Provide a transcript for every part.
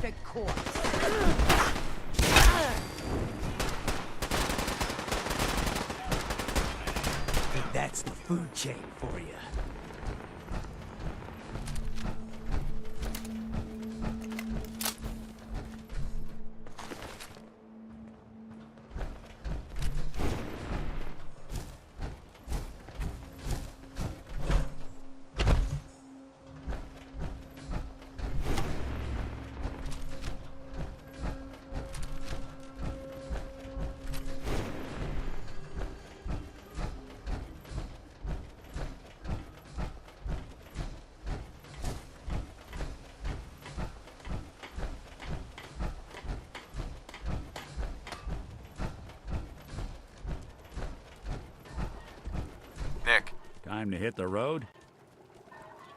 perfect corpse. That's the food chain for you. Nick, Time to hit the road?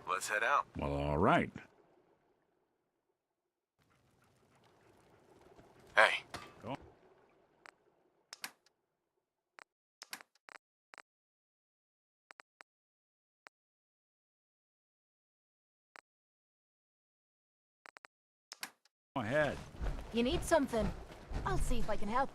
let's head out. Well, all right. Hey, Go ahead. You need something? I'll see if I can help.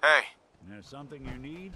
hey, There's something you need?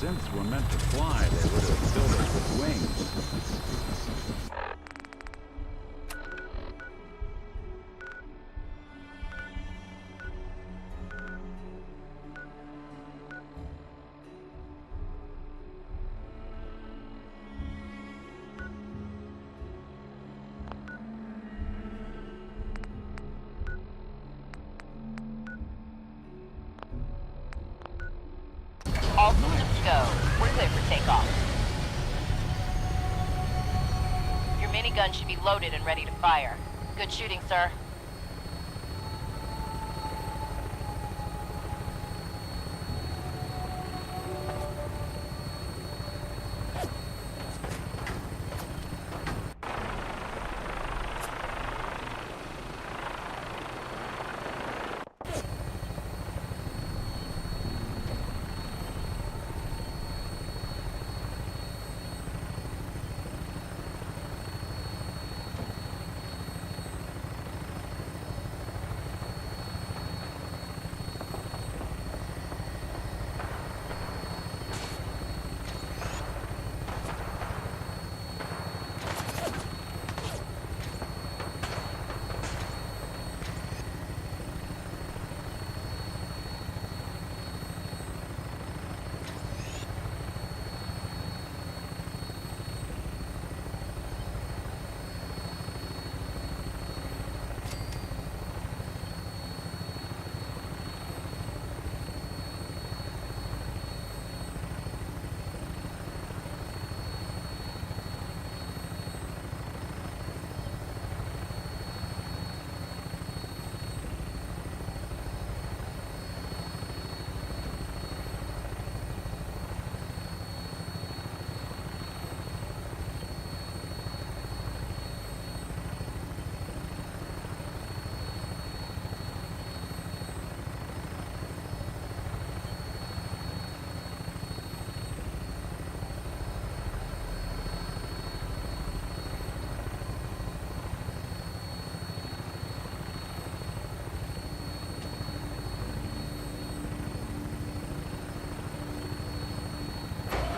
Synths were meant to fly, they would have filled us with wings. All systems go. We're clear for takeoff. Your minigun should be loaded and ready to fire. Good shooting, sir.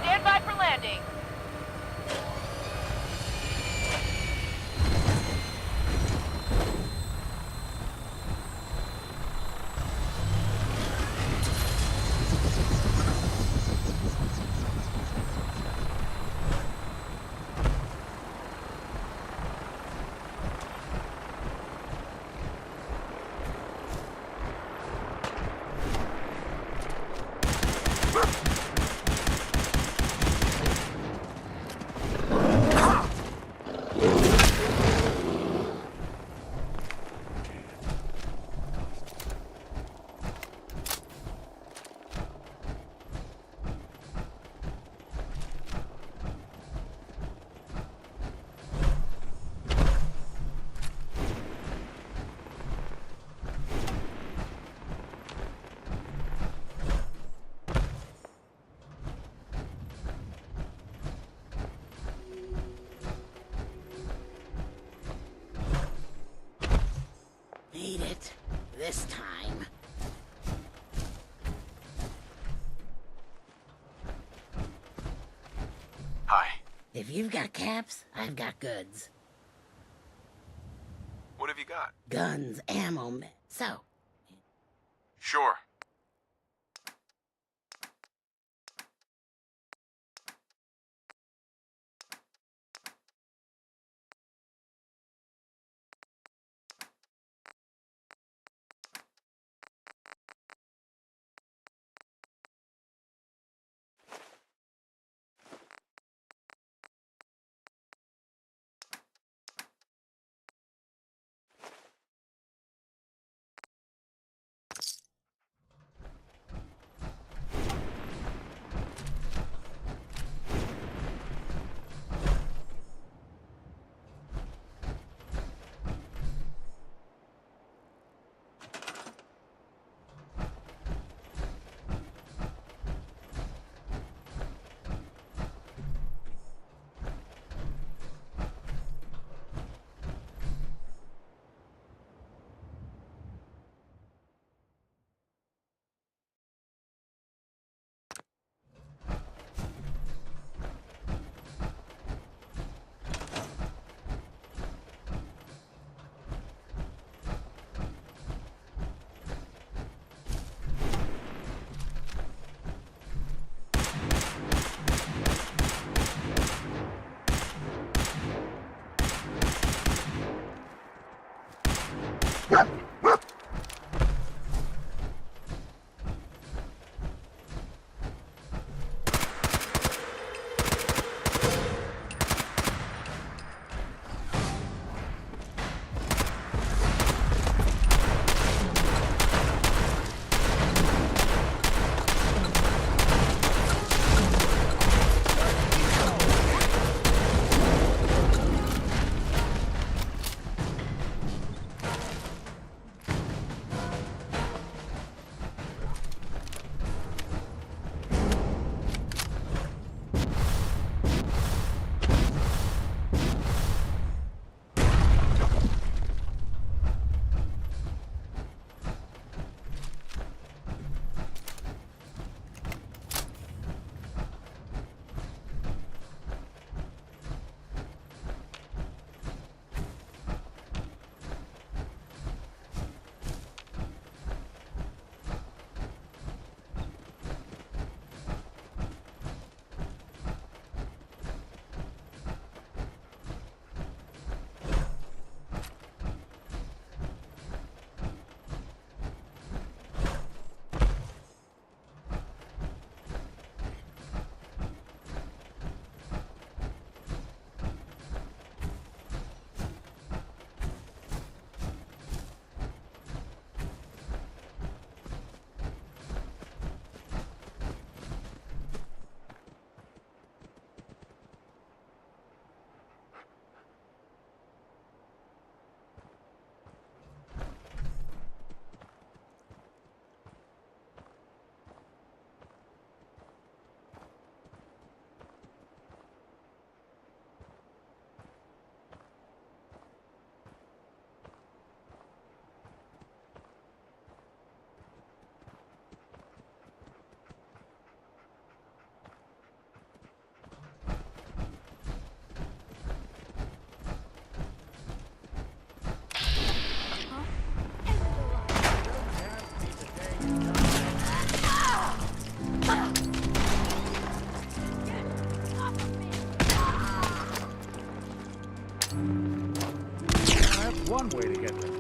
Stand by for landing. Made it. This time. Hi. If you've got caps, I've got goods. What have you got? Guns, ammo, so. Sure. one way to get them.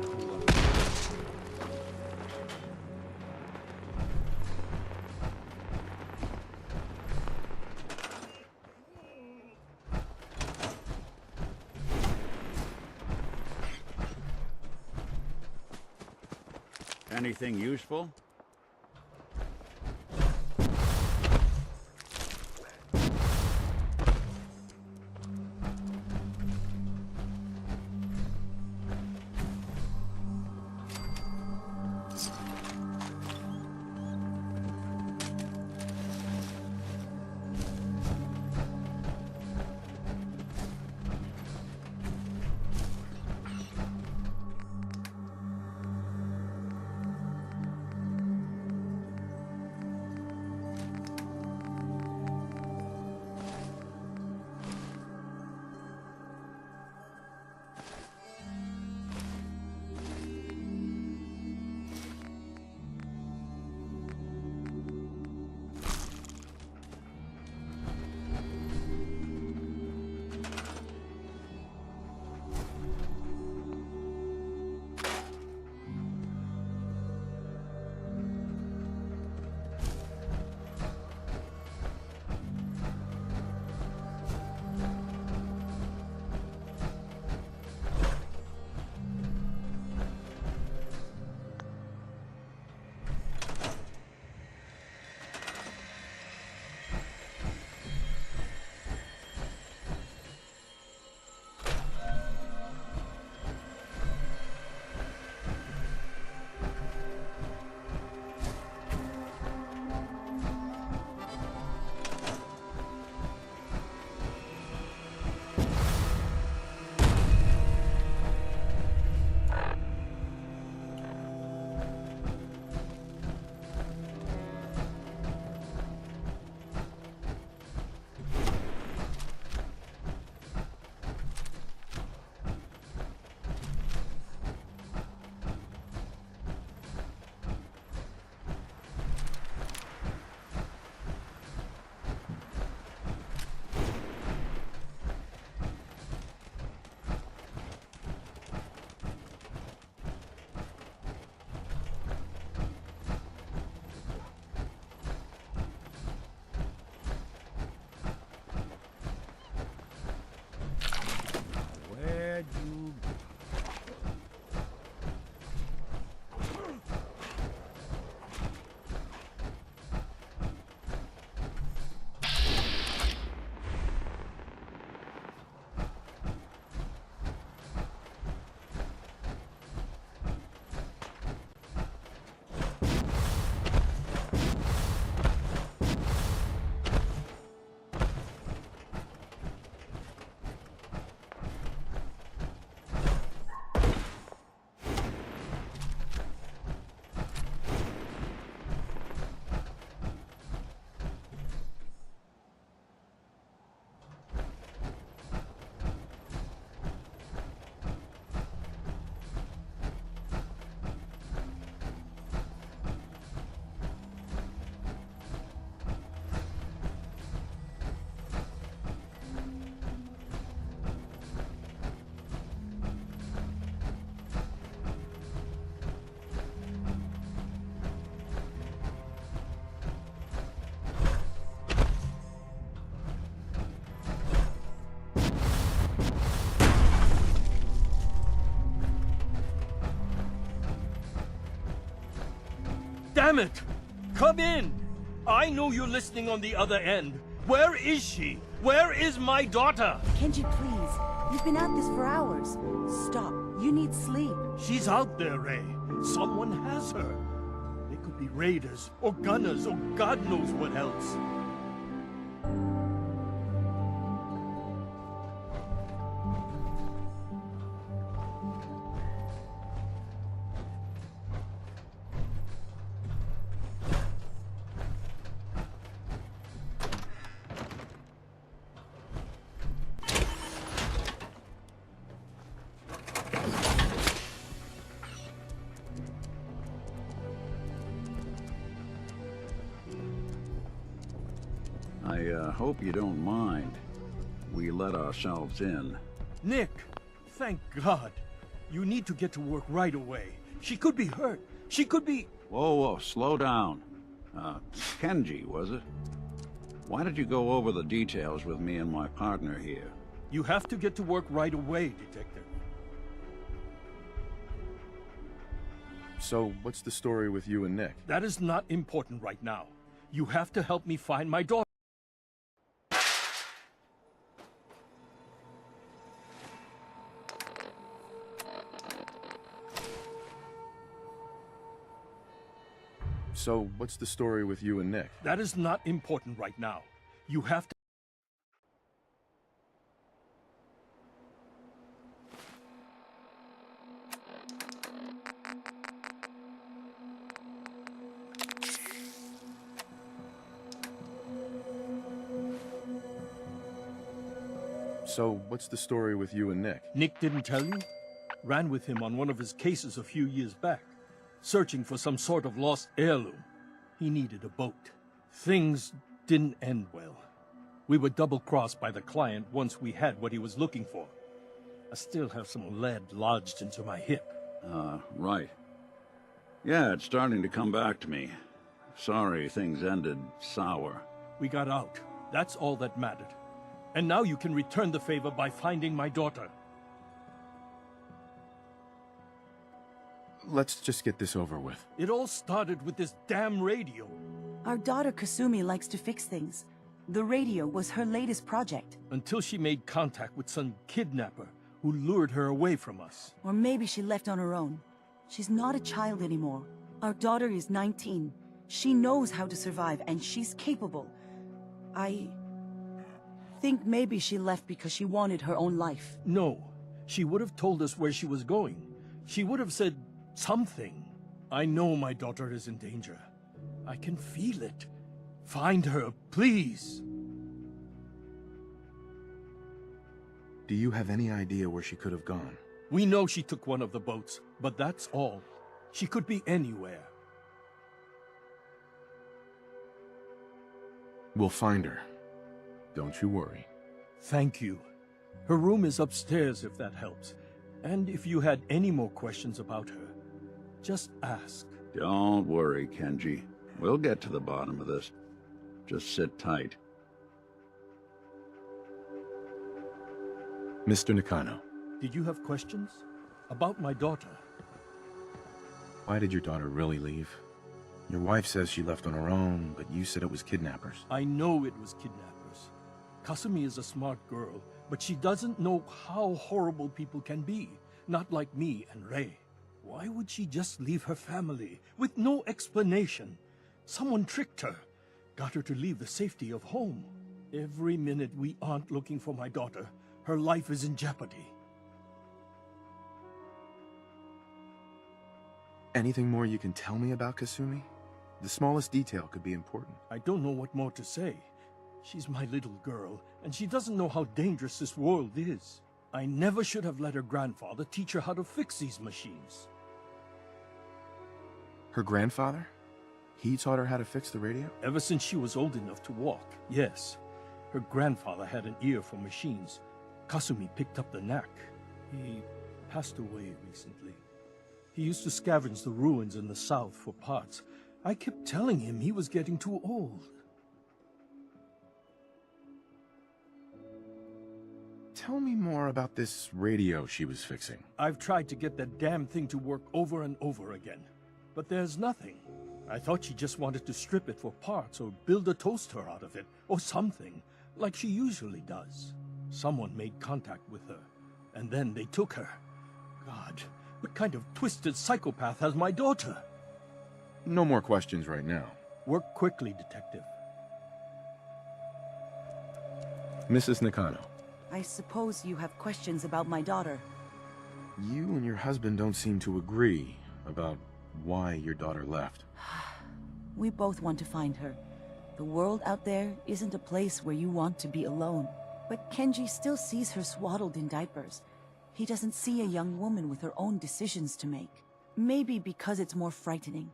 Anything useful? Damn it! Come in! I know you're listening on the other end. Where is she? Where is my daughter? Kenji, please. You've been at this for hours. Stop. You need sleep. She's out there, Ray. Someone has her. They could be raiders, or gunners, or God knows what else. I hope you don't mind. We let ourselves in. Nick, thank God. You need to get to work right away. She could be hurt. She could be... Whoa, slow down. Kenji, was it? Why did you go over the details with me and my partner here? You have to get to work right away, Detective. So, what's the story with you and Nick? That is not important right now. You have to help me find my daughter. So, what's the story with you and Nick? That is not important right now. You have to... So, what's the story with you and Nick? Nick didn't tell you? Ran with him on one of his cases a few years back, searching for some sort of lost heirloom. He needed a boat. Things didn't end well. We were double-crossed by the client once we had what he was looking for. I still have some lead lodged into my hip. Right. Yeah, it's starting to come back to me. Sorry things ended sour. We got out. That's all that mattered. And now you can return the favor by finding my daughter. Let's just get this over with. It all started with this damn radio. Our daughter Kasumi likes to fix things. The radio was her latest project. Until she made contact with some kidnapper who lured her away from us. Or maybe she left on her own. She's not a child anymore. Our daughter is 19. She knows how to survive, and she's capable. I think maybe she left because she wanted her own life. No, she would have told us where she was going. She would have said something. I know my daughter is in danger. I can feel it. Find her, please. Do you have any idea where she could have gone? We know she took one of the boats, but that's all. She could be anywhere. We'll find her. Don't you worry. Thank you. Her room is upstairs if that helps. And if you had any more questions about her, just ask. Don't worry, Kenji. We'll get to the bottom of this. Just sit tight. Mr. Nakano, Did you have questions? About my daughter? why did your daughter really leave? Your wife says she left on her own, but you said it was kidnappers. I know it was kidnappers. Kasumi is a smart girl, but she doesn't know how horrible people can be. Not like me and Ray. Why would she just leave her family with no explanation? Someone tricked her. Got her to leave the safety of home. Every minute we aren't looking for my daughter, her life is in jeopardy. Anything more you can tell me about Kasumi? The smallest detail could be important. I don't know what more to say. She's my little girl, and she doesn't know how dangerous this world is. I never should have let her grandfather teach her how to fix these machines. Her grandfather? He taught her how to fix the radio? Ever since she was old enough to walk, yes. Her grandfather had an ear for machines. Kasumi picked up the knack. He passed away recently. He used to scavenge the ruins in the south for parts. I kept telling him he was getting too old. Tell me more about this radio she was fixing. I've tried to get that damn thing to work over and over again, but there's nothing. I thought she just wanted to strip it for parts or build a toaster out of it, or something, like she usually does. Someone made contact with her, and then they took her. God, what kind of twisted psychopath has my daughter? No more questions right now. Work quickly, Detective. Mrs. Nakano, I suppose you have questions about my daughter. you and your husband don't seem to agree about why your daughter left. We both want to find her. The world out there isn't a place where you want to be alone. But Kenji still sees her swaddled in diapers. He doesn't see a young woman with her own decisions to make. Maybe because it's more frightening.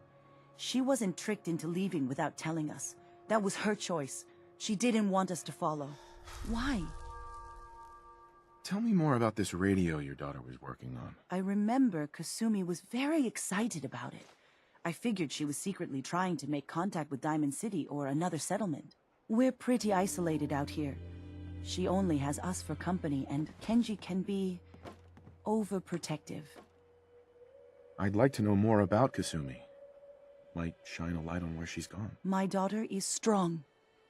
She wasn't tricked into leaving without telling us. That was her choice. She didn't want us to follow. Why? Tell me more about this radio your daughter was working on. I remember Kasumi was very excited about it. I figured she was secretly trying to make contact with Diamond City or another settlement. We're pretty isolated out here. She only has us for company, and Kenji can be overprotective. I'd like to know more about Kasumi. Might shine a light on where she's gone. My daughter is strong,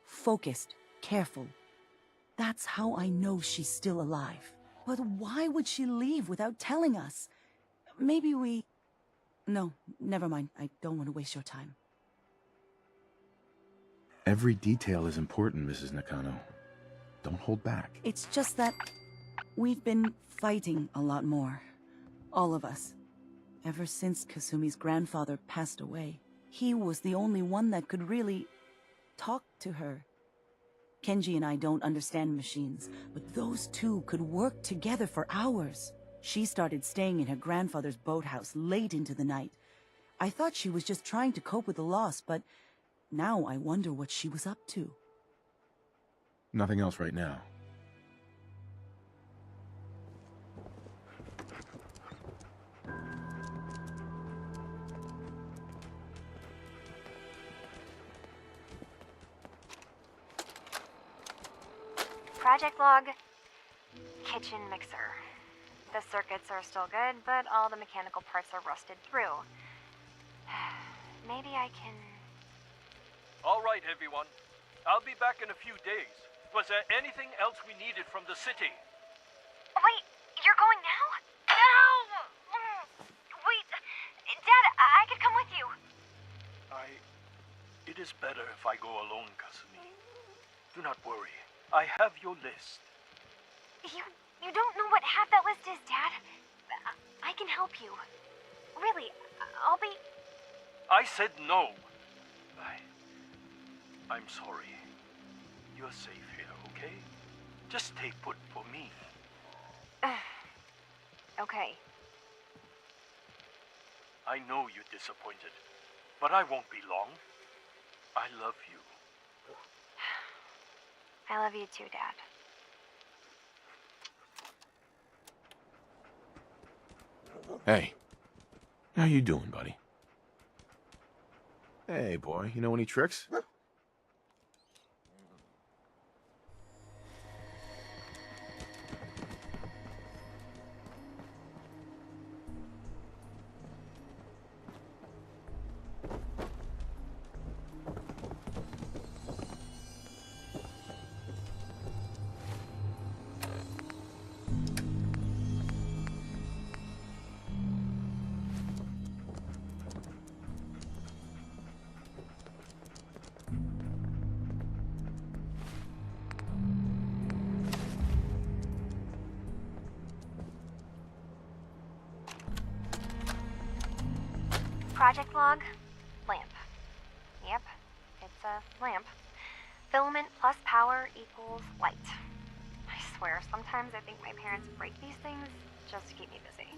focused, careful. That's how I know she's still alive. But why would she leave without telling us? Maybe we... No, never mind. I don't want to waste your time. Every detail is important, Mrs. Nakano. Don't hold back. It's just that we've been fighting a lot more. All of us. Ever since Kasumi's grandfather passed away. He was the only one that could really talk to her. Kenji and I don't understand machines, but those two could work together for hours. She started staying in her grandfather's boathouse late into the night. I thought she was just trying to cope with the loss, but now I wonder what she was up to. Nothing else right now. Project log. Kitchen mixer. The circuits are still good, but all the mechanical parts are rusted through. Maybe I can... All right, everyone. I'll be back in a few days. Was there anything else we needed from the city? Wait, you're going now? No! Wait, Dad, I could come with you. It is better if I go alone, Kasumi. Do not worry. I have your list. You don't know what half that list is, Dad. I can help you. Really, I'll be... I said no. I'm sorry. You're safe here, okay? Just stay put for me. Okay. I know you're disappointed, but I won't be long. I love you. I love you too, Dad. Hey. How you doing, buddy? Hey, boy. You know any tricks? Project log, lamp. Yep, it's a lamp. Filament plus power equals light. I swear, sometimes I think my parents break these things just to keep me busy.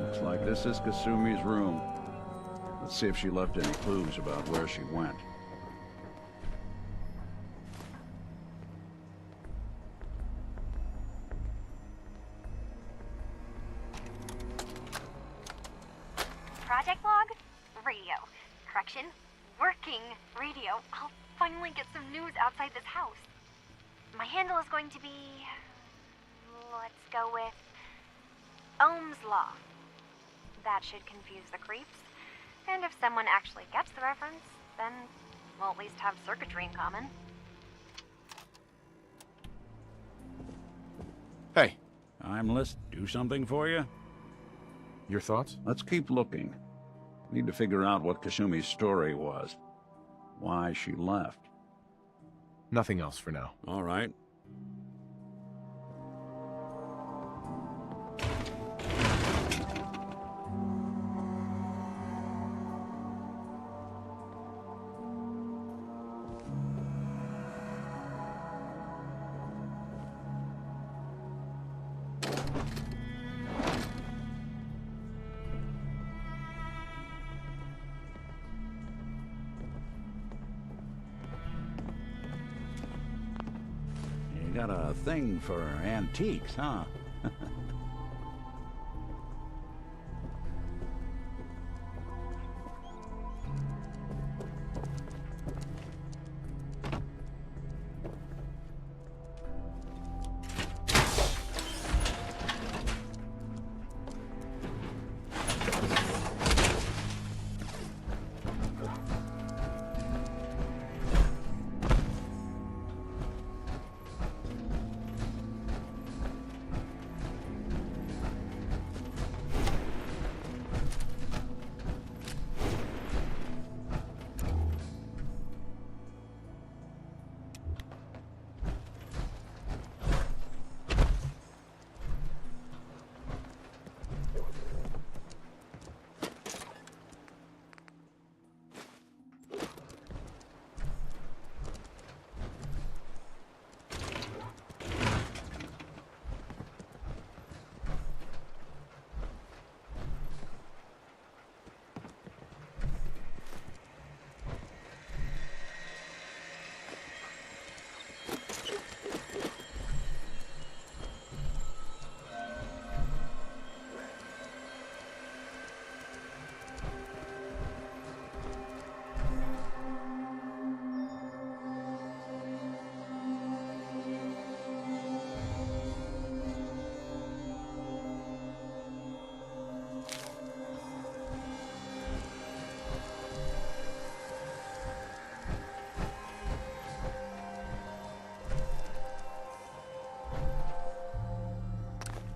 Looks like this is Kasumi's room. Let's see if she left any clues about where she went. Project log, radio. Correction, working radio. I'll finally get some news outside this house. My handle is going to be... let's go with... Ohm's Law. That should confuse the creeps. And if someone actually gets the reference, then we'll at least have circuitry in common. Hey. I'm listening. Do something for you? Your thoughts? Let's keep looking. Need to figure out what Kasumi's story was. Why she left. Nothing else for now. All right. You got a thing for antiques, huh?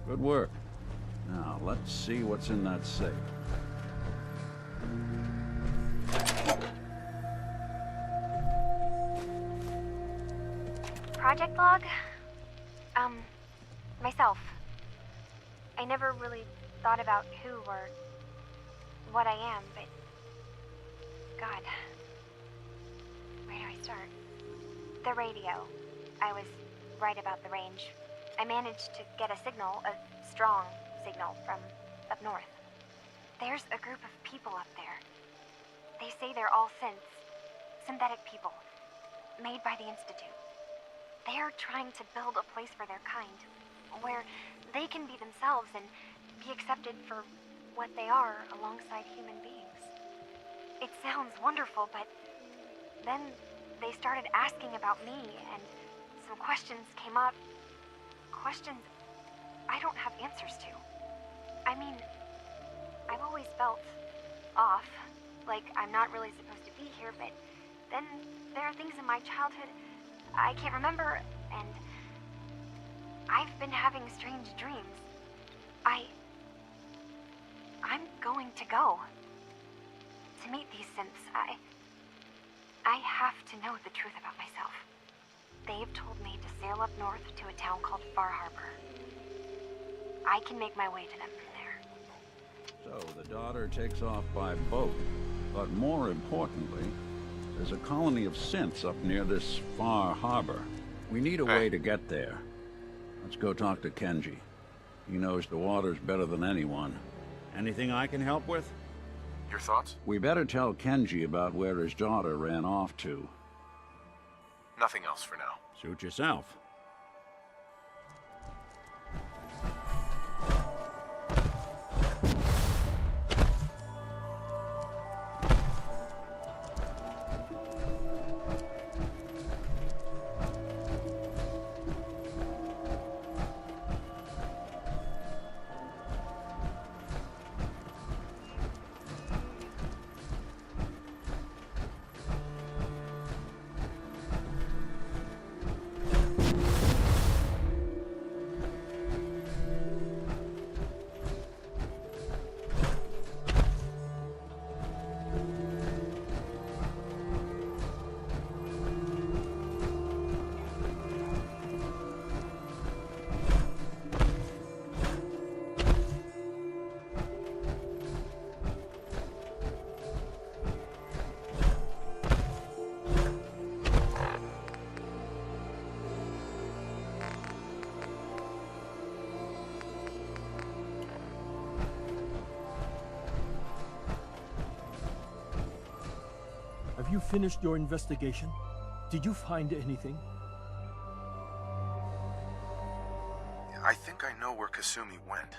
Good work. Now, let's see what's in that safe. Project log? Myself. I never really thought about who or what I am, but... God. Where do I start? The radio. I was right about the range. I managed to get a signal, a strong signal, from up north. There's a group of people up there. They say they're all synths. Synthetic people. Made by the Institute. They're trying to build a place for their kind, where they can be themselves and be accepted for what they are alongside human beings. It sounds wonderful, but then they started asking about me, and some questions came up. Questions I don't have answers to. I mean, I've always felt off, like I'm not really supposed to be here, but then there are things in my childhood I can't remember, and I've been having strange dreams. I'm going to go to meet these synths. I have to know the truth about myself. They've told me to sail up north to a town called Far Harbor. I can make my way to them from there. So, the daughter takes off by boat. But more importantly, there's a colony of synths up near this Far Harbor. We need a way to get there. Let's go talk to Kenji. He knows the waters better than anyone. Anything I can help with? Your thoughts? We better tell Kenji about where his daughter ran off to. Nothing else for now. Suit yourself. you finished your investigation? Did you find anything? I think I know where Kasumi went.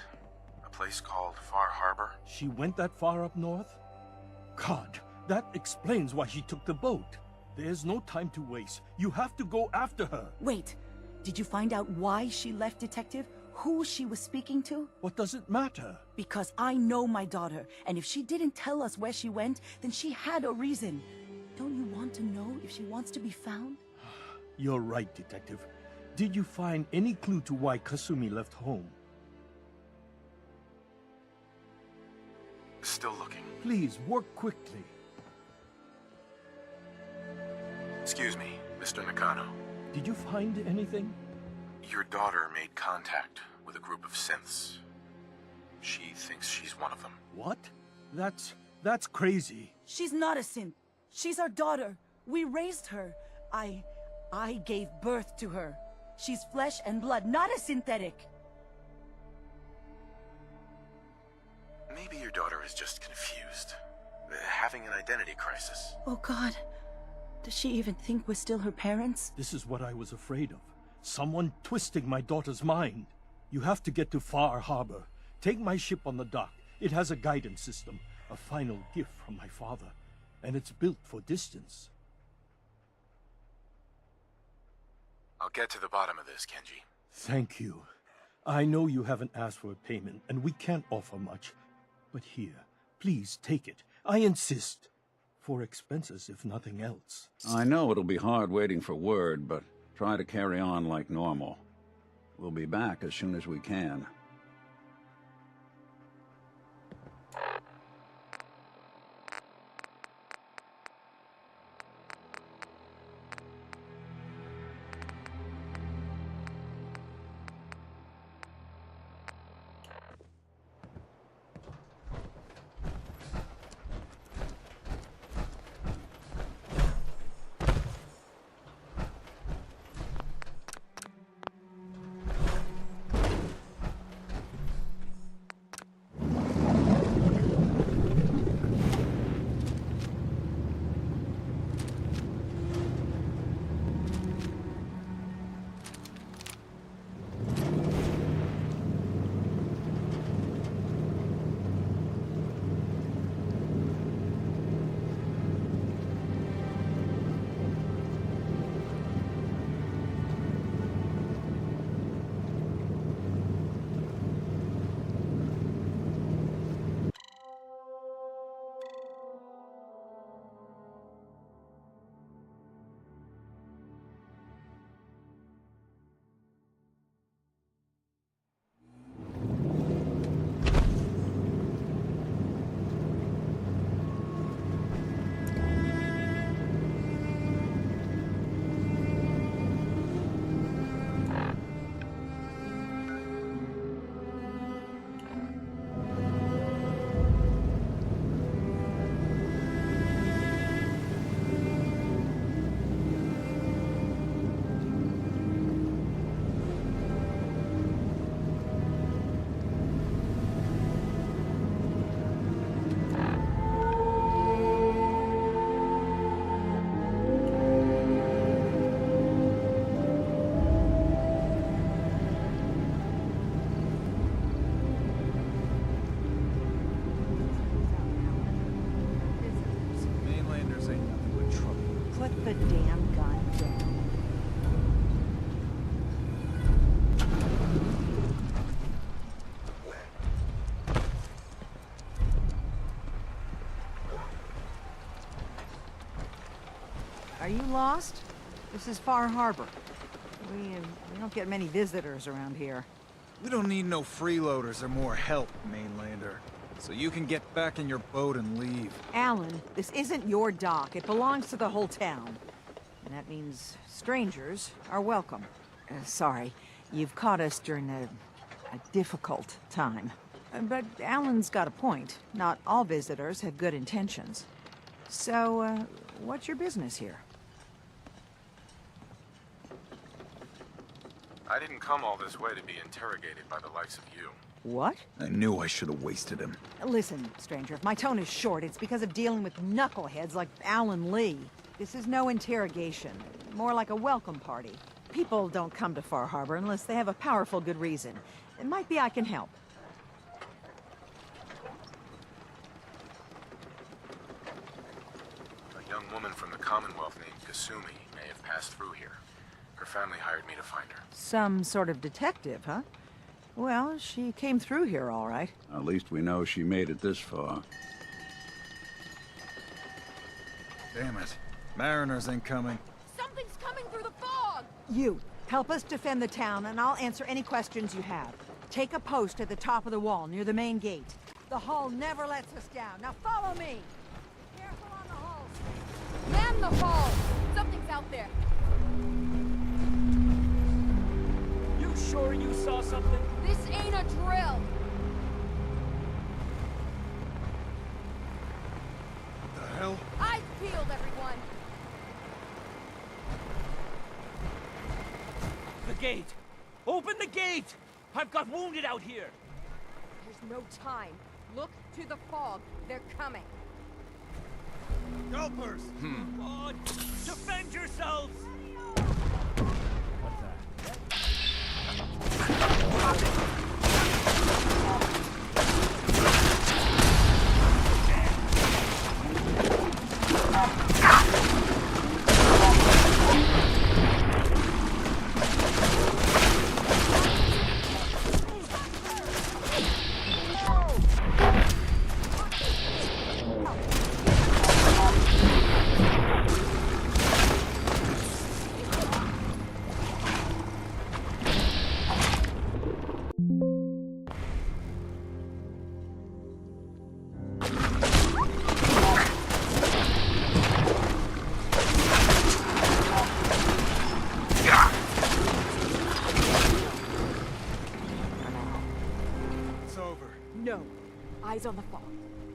A place called Far Harbor. She went that far up north? God, that explains why she took the boat. There's no time to waste. You have to go after her. Wait, did you find out why she left, Detective? Who she was speaking to? What does it matter? Because I know my daughter, and if she didn't tell us where she went, then she had a reason. Don't you want to know if she wants to be found? You're right, Detective. Did you find any clue to why Kasumi left home? Still looking. Please, work quickly. Excuse me, Mr. Nakano. Did you find anything? Your daughter made contact with a group of synths. She thinks she's one of them. What? That's crazy. She's not a synth. She's our daughter. We raised her. I gave birth to her. She's flesh and blood, not a synthetic. Maybe your daughter is just confused. Having an identity crisis. Oh God. Does she even think we're still her parents? This is what I was afraid of. Someone twisting my daughter's mind. You have to get to Far Harbor. Take my ship on the dock. It has a guidance system, a final gift from my father, and it's built for distance. I'll get to the bottom of this, Kenji. Thank you. I know you haven't asked for a payment, and we can't offer much. But here, please take it. I insist. For expenses, if nothing else. I know it'll be hard waiting for word, but try to carry on like normal. We'll be back as soon as we can. The damn gun down. Are you lost? This is Far Harbor. We don't get many visitors around here. We don't need no freeloaders or more help, mainlander. So you can get back in your boat and leave. Alan, this isn't your dock. It belongs to the whole town. And that means strangers are welcome. Sorry, you've caught us during a difficult time. But Alan's got a point. Not all visitors have good intentions. So, what's your business here? I didn't come all this way to be interrogated by the likes of you. What? I knew I should have wasted him. Listen, stranger, if my tone is short, it's because of dealing with knuckleheads like Alan Lee. This is no interrogation. More like a welcome party. People don't come to Far Harbor unless they have a powerful good reason. It might be I can help. A young woman from the Commonwealth named Kasumi may have passed through here. Her family hired me to find her. Some sort of detective, huh? Well, she came through here all right. At least we know she made it this far. Damn it. Mariners incoming. Something's coming through the fog! You, help us defend the town, and I'll answer any questions you have. Take a post at the top of the wall, near the main gate. The hull never lets us down. Now follow me! Careful on the hull! Man the hull! Something's out there. You sure you saw something? This ain't a drill! The hell? Eyes peeled, everyone! The gate! Open the gate! I've got wounded out here! There's no time. Look to the fog. They're coming. Helpers! Oh, defend yourselves! No. Eyes on the fog.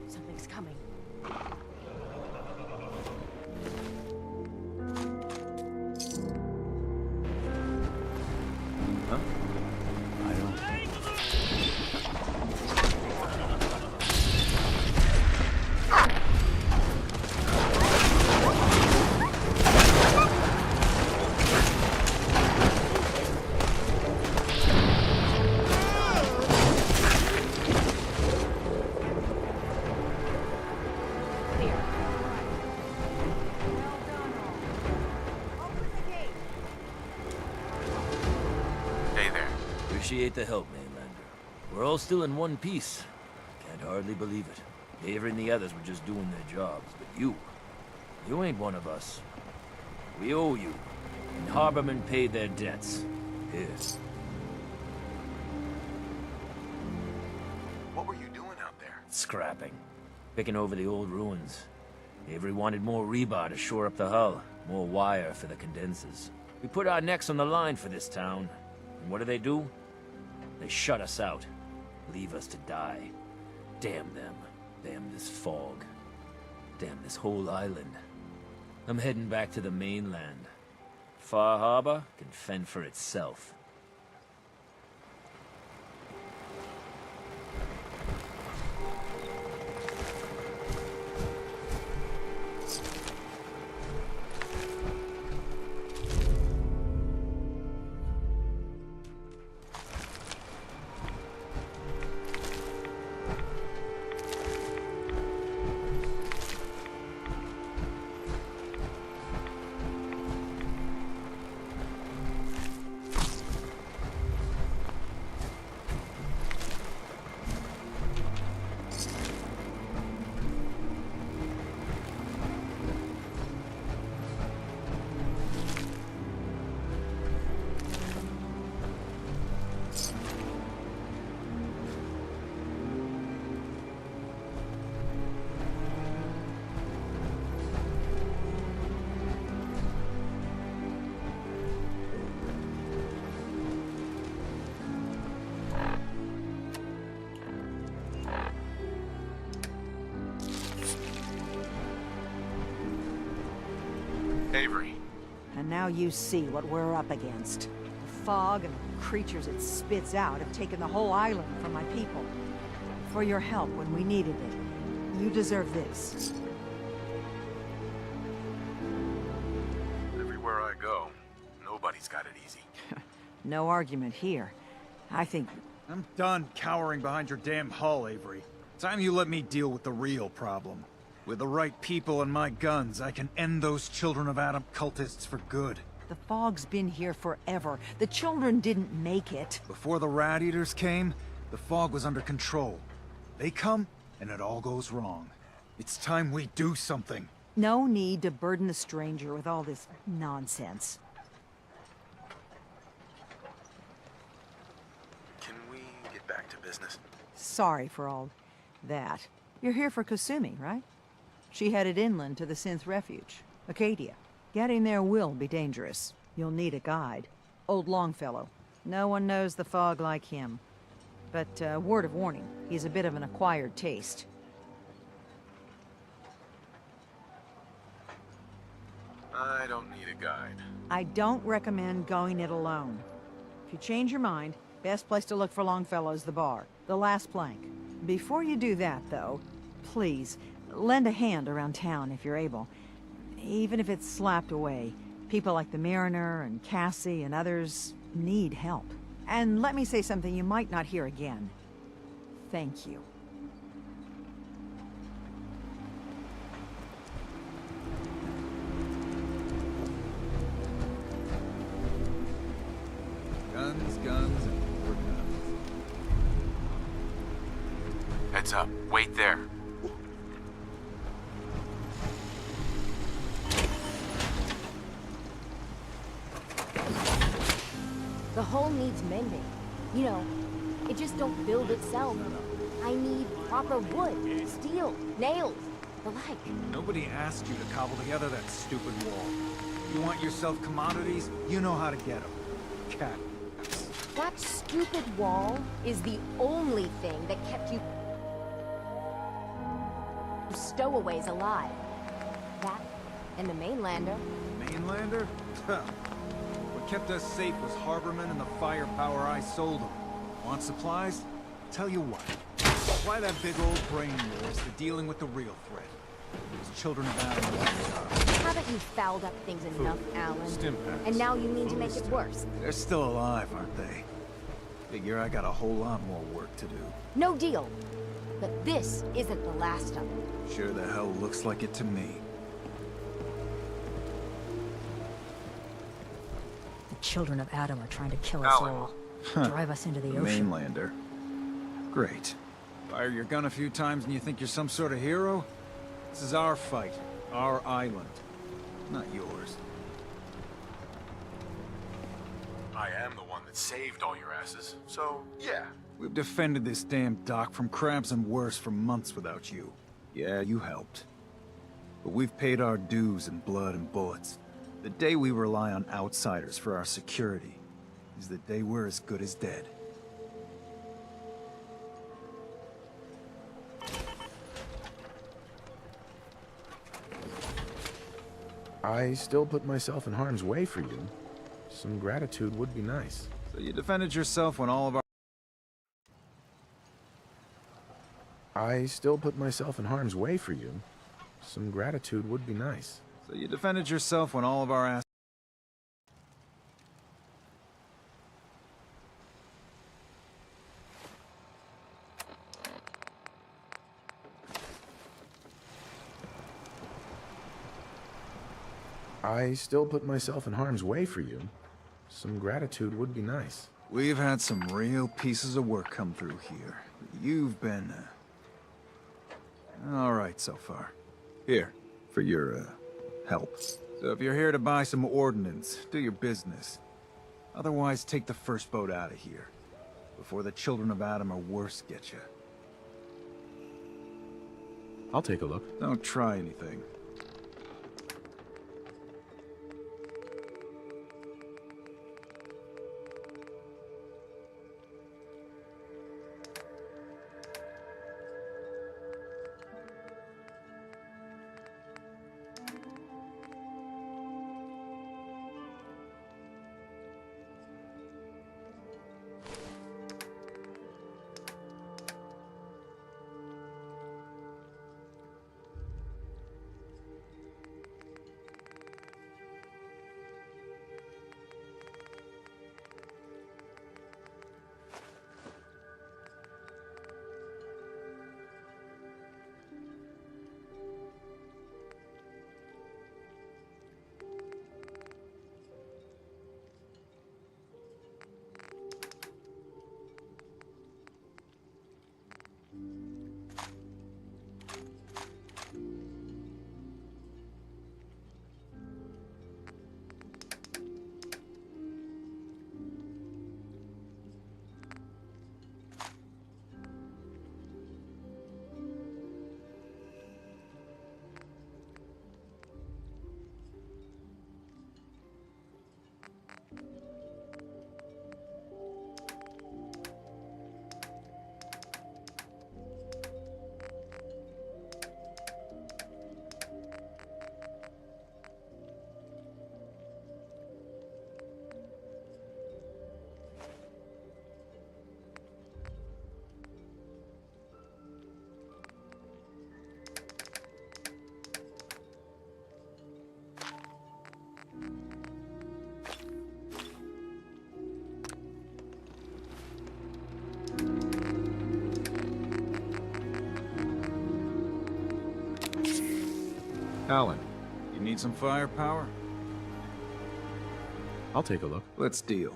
Something's coming. Huh? I don't... Appreciate the help, Mainlander. We're all still in one piece. Can't hardly believe it. Avery and the others were just doing their jobs, but you ain't one of us. We owe you, and Harbormen paid their debts. Here. What were you doing out there? Scrapping. Picking over the old ruins. Avery wanted more rebar to shore up the hull, more wire for the condensers. We put our necks on the line for this town, and what do? They shut us out. Leave us to die. Damn them. Damn this fog. Damn this whole island. I'm heading back to the mainland. Far Harbor can fend for itself. Avery. And now you see what we're up against. fog and the creatures it spits out have taken the whole island from my people. For your help when we needed it. You deserve this. Everywhere I go, nobody's got it easy. No argument here. I think... I'm done cowering behind your damn hull, Avery. Time you let me deal with the real problem. With the right people and my guns, I can end those Children of Adam cultists for good. The fog's been here forever. The children didn't make it. Before the Rat Eaters came, the fog was under control. They come, and it all goes wrong. It's time we do something. No need to burden the stranger with all this nonsense. Can we get back to business? Sorry for all that. You're here for Kasumi, right? She headed inland to the Synth Refuge, Acadia. Getting there will be dangerous. You'll need a guide. Old Longfellow. No one knows the fog like him. But, word of warning, he's a bit of an acquired taste. I don't need a guide. I don't recommend going it alone. If you change your mind, best place to look for Longfellow is the bar, the last plank. Before you do that, though, please, lend a hand around town if you're able. Even if it's slapped away, people like the Mariner and Cassie and others need help. And let me say something you might not hear again. Thank you. Guns, guns, and more guns. Heads up. Wait there. The hull needs mending. You know, it just don't build itself. I need proper wood, steel, nails, the like. Nobody asked you to cobble together that stupid wall. You want yourself commodities? You know how to get them. Cat. That stupid wall is the only thing that kept you stowaways alive. That and the mainlander. Mainlander? Huh. What kept us safe was Harborman and the firepower I sold them. Want supplies? Tell you what. Apply that big old brain of yours to dealing with the real threat. These Children of Adam. Haven't you fouled up things enough, Alan? And now you mean to make it worse? They're still alive, aren't they? Figure I got a whole lot more work to do. No deal. But this isn't the last of them. Sure the hell looks like it to me. The Children of Adam are trying to kill us Alan. all. Huh. Drive us into the ocean. Mainlander. Great. Fire your gun a few times and you think you're some sort of hero? This is our fight. Our island. Not yours. I am the one that saved all your asses, so yeah. We've defended this damn dock from crabs and worse for months without you. Yeah, you helped. But we've paid our dues in blood and bullets. The day we rely on outsiders for our security is the day we're as good as dead. I still put myself in harm's way for you. Some gratitude would be nice. So you defended yourself when all of our... I still put myself in harm's way for you. Some gratitude would be nice. So you defended yourself when all of our ass... I still put myself in harm's way for you. Some gratitude would be nice. We've had some real pieces of work come through here. You've been... all right so far. Here, for your, help. So if you're here to buy some ordnance, do your business. Otherwise, take the first boat out of here. Before the Children of Adam or worse get you. I'll take a look. Don't try anything. Alan, you need some firepower? I'll take a look. Let's deal.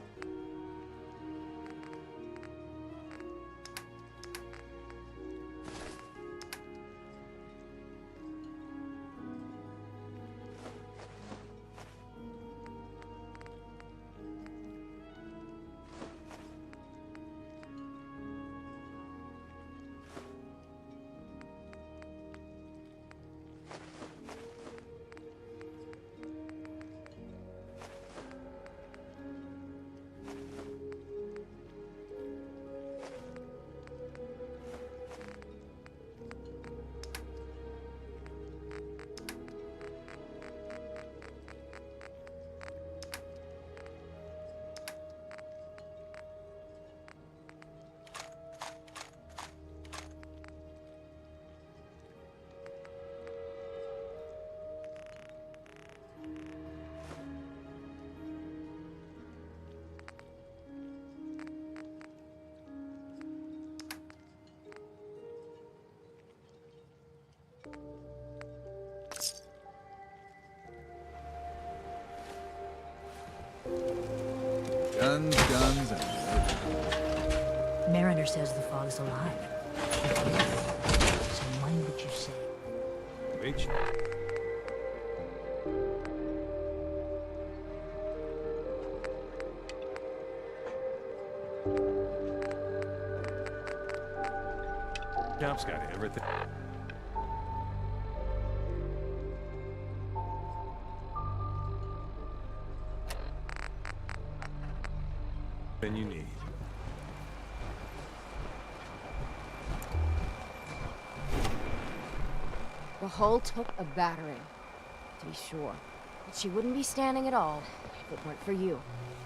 Guns, guns, and... Mariner says the fog's alive. So mind what you say. Reach. Camp's got everything. Than you need. The hull took a battering, to be sure. But she wouldn't be standing at all if it weren't for you.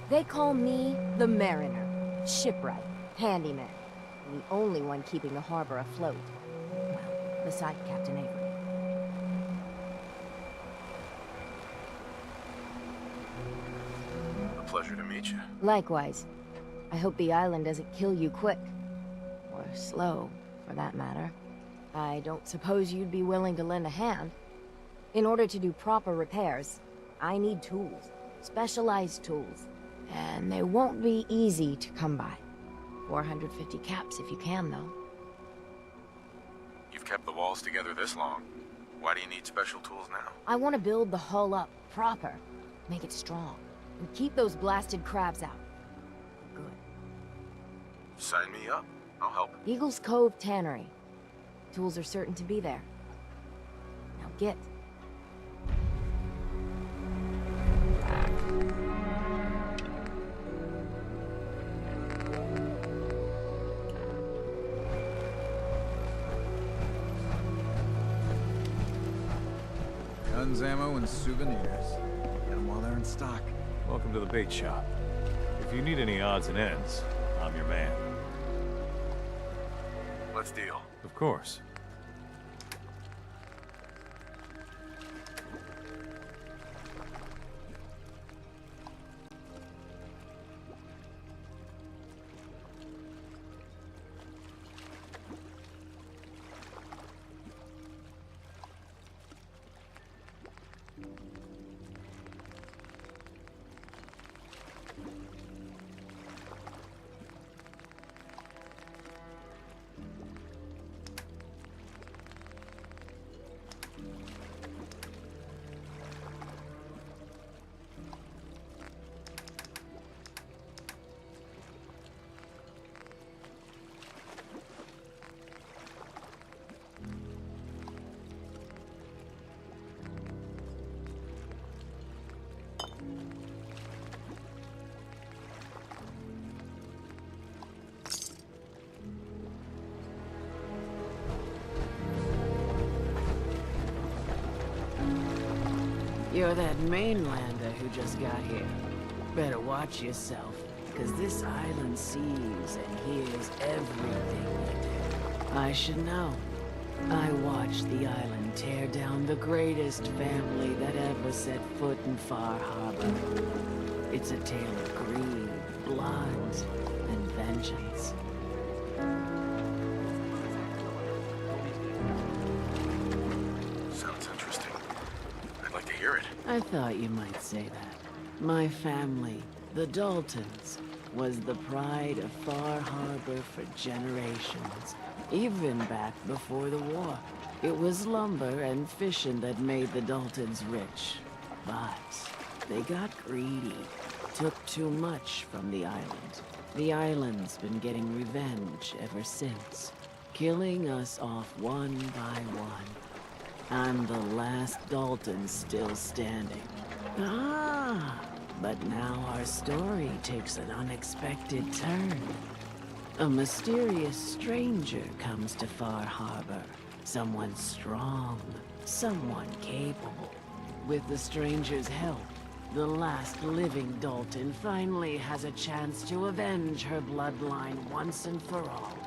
They call me the Mariner, shipwright, handyman, and the only one keeping the harbor afloat. Well, beside Captain Avery. A pleasure to meet you. Likewise. I hope the island doesn't kill you quick. Or slow, for that matter. I don't suppose you'd be willing to lend a hand. In order to do proper repairs, I need tools. Specialized tools. And they won't be easy to come by. 450 caps if you can, though. You've kept the walls together this long. Why do you need special tools now? I want to build the hull up, proper. Make it strong. And keep those blasted crabs out. Good. Sign me up. I'll help. Eagle's Cove Tannery. Tools are certain to be there. Now get. Guns, ammo, and souvenirs. Get them while they're in stock. Welcome to the bait shop. If you need any odds and ends, I'm your man. Let's deal. Of course. You're that mainlander who just got here. Better watch yourself, because this island sees and hears everything you do. I should know. I watched the island tear down the greatest family that ever set foot in Far Harbor. It's a tale of greed, blood, and vengeance. Sounds interesting. it. I thought you might say that. My family, the Daltons, was the pride of Far Harbor for generations, even back before the war. It was lumber and fishing that made the Daltons rich. But they got greedy, took too much from the island. The island's been getting revenge ever since, killing us off one by one. I'm the last Dalton still standing. Ah, but now our story takes an unexpected turn. A mysterious stranger comes to Far Harbor. Someone strong, someone capable. With the stranger's help, the last living Dalton finally has a chance to avenge her bloodline once and for all.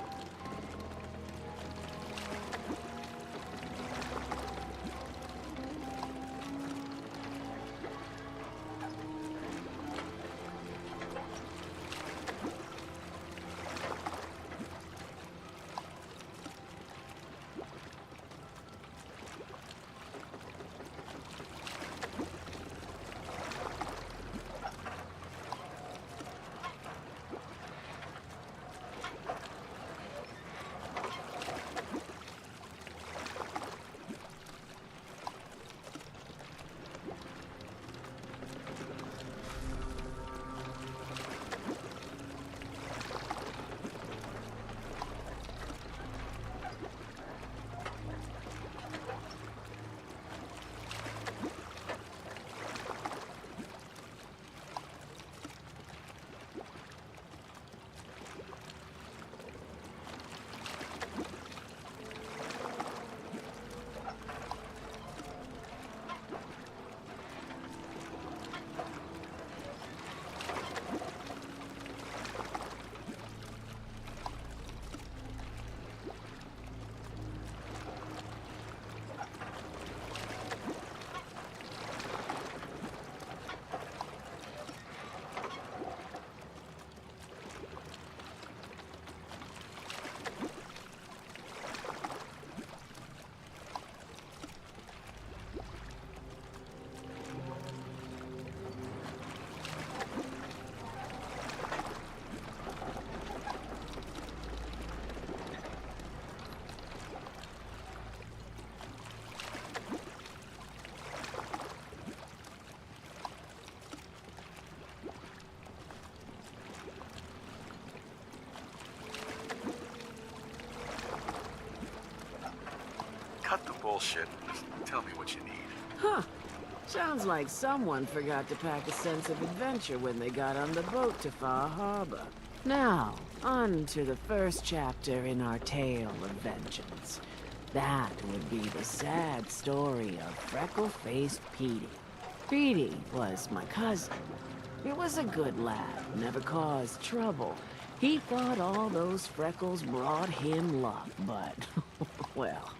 Cut the bullshit. Just tell me what you need. Huh. Sounds like someone forgot to pack a sense of adventure when they got on the boat to Far Harbor. Now, on to the first chapter in our tale of vengeance. That would be the sad story of freckle-faced Petey. Petey was my cousin. He was a good lad, never caused trouble. He thought all those freckles brought him luck, but, well,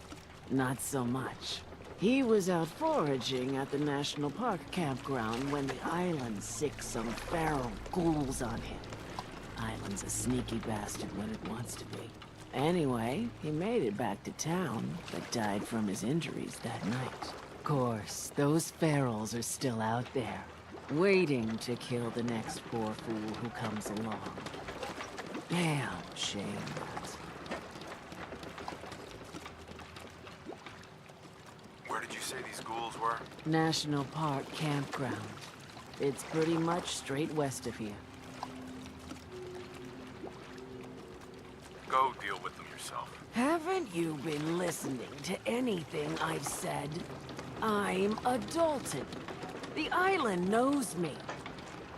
not so much. He was out foraging at the National Park campground when the island sicked some feral ghouls on him. Island's a sneaky bastard when it wants to be. Anyway, he made it back to town, but died from his injuries that night. Of course, those ferals are still out there, waiting to kill the next poor fool who comes along. Damn shame that. Where did you say these ghouls were? National Park campground. It's pretty much straight west of here. Go deal with them yourself. Haven't you been listening to anything I've said? I'm a Dalton. The island knows me.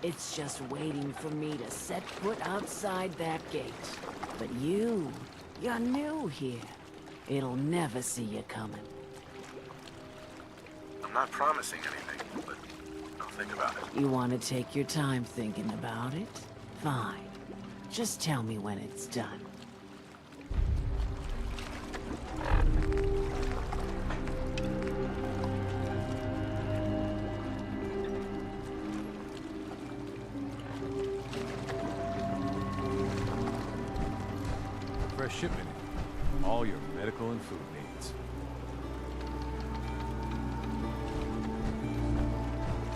It's just waiting for me to set foot outside that gate. But you're new here. It'll never see you coming. I'm not promising anything, but I'll think about it. You want to take your time thinking about it? Fine. Just tell me when it's done. Fresh shipment. All your medical and food needs.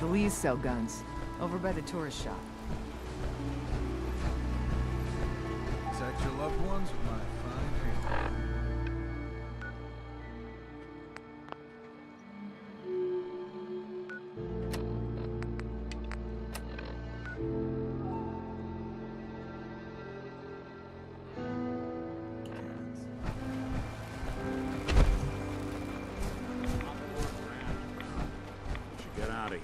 Police sell guns. Over by the tourist shop. Protect your loved ones with my fine hand. We should get out of here.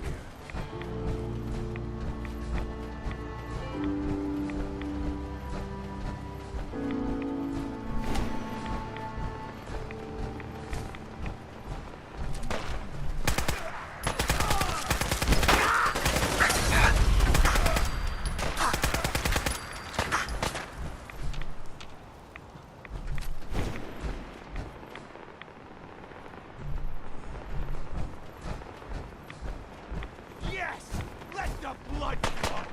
Yes! Let the blood flow!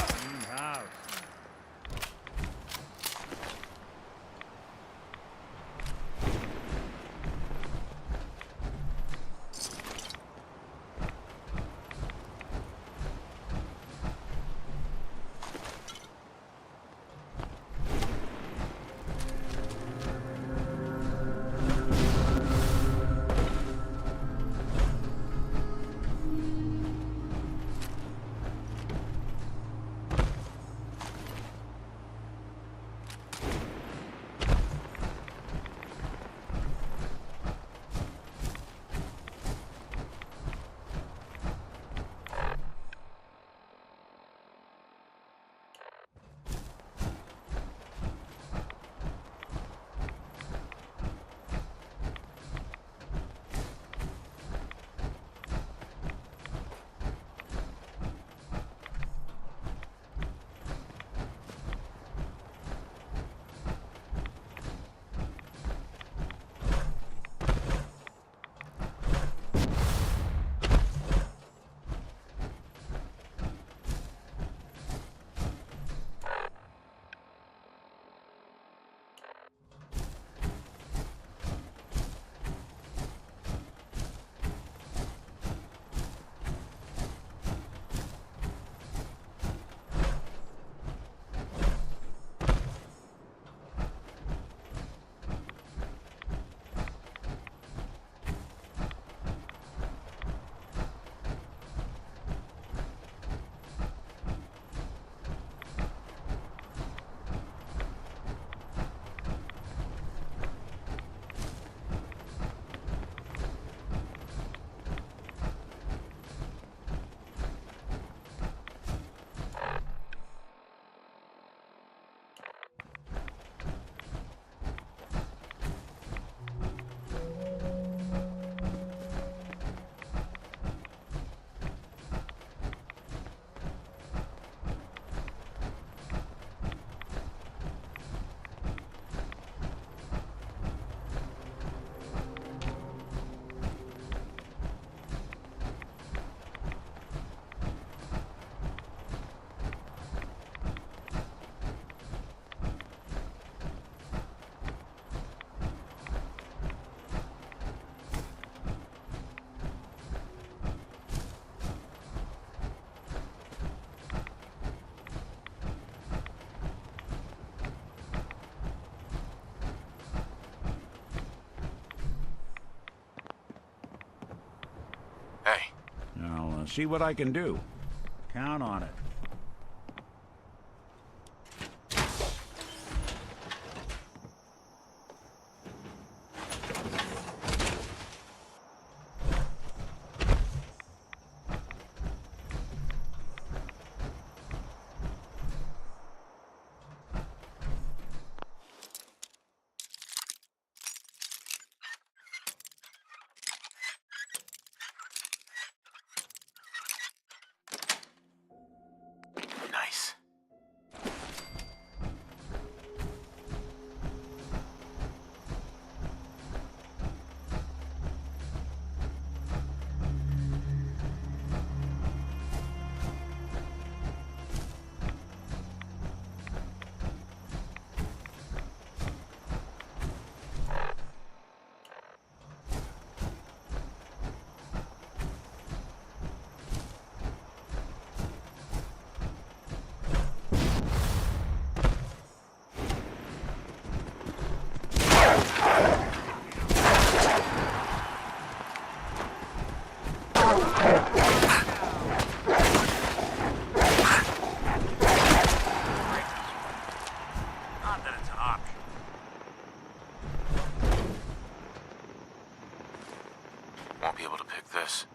Clean house. Hey. I'll see what I can do. Count on it. option. Won't be able to pick this.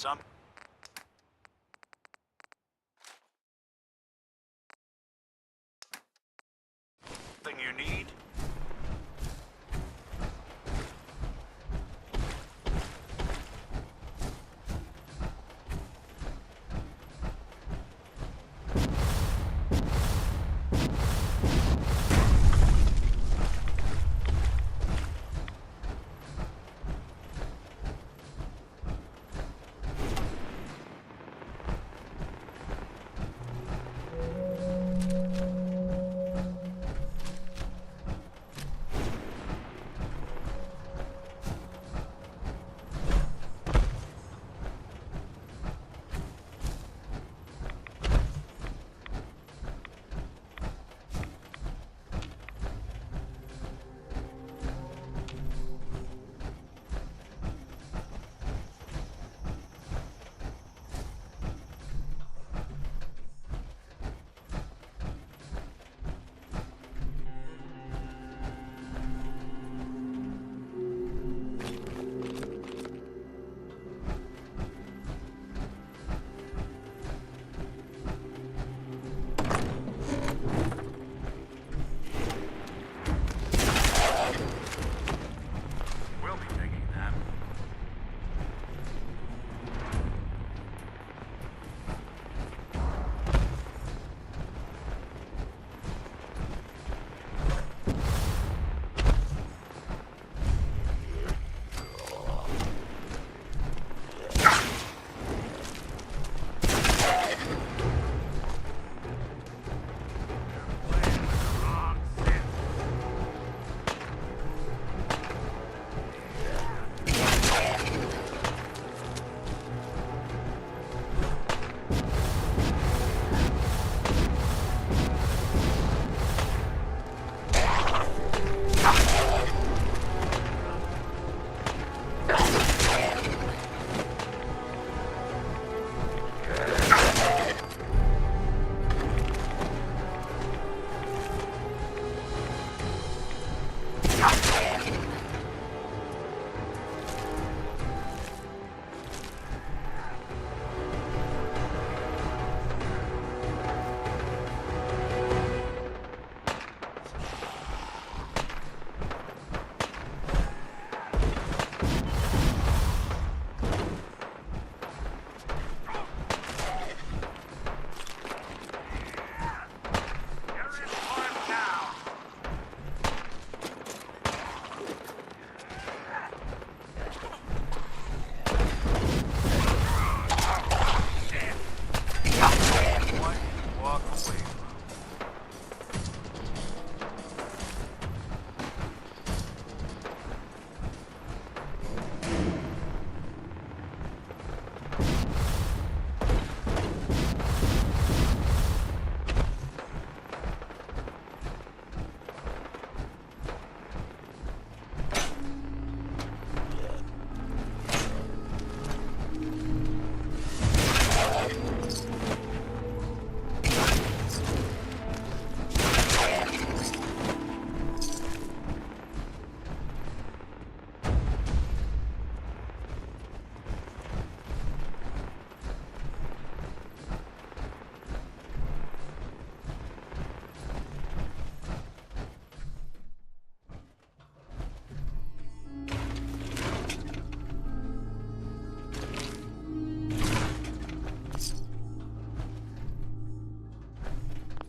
Something you need?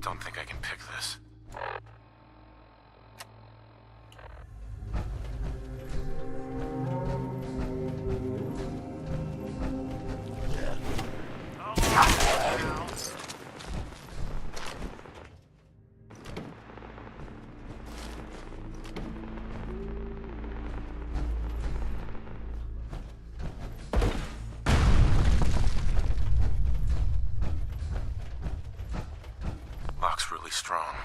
Don't think I can pick this. Lock's really strong.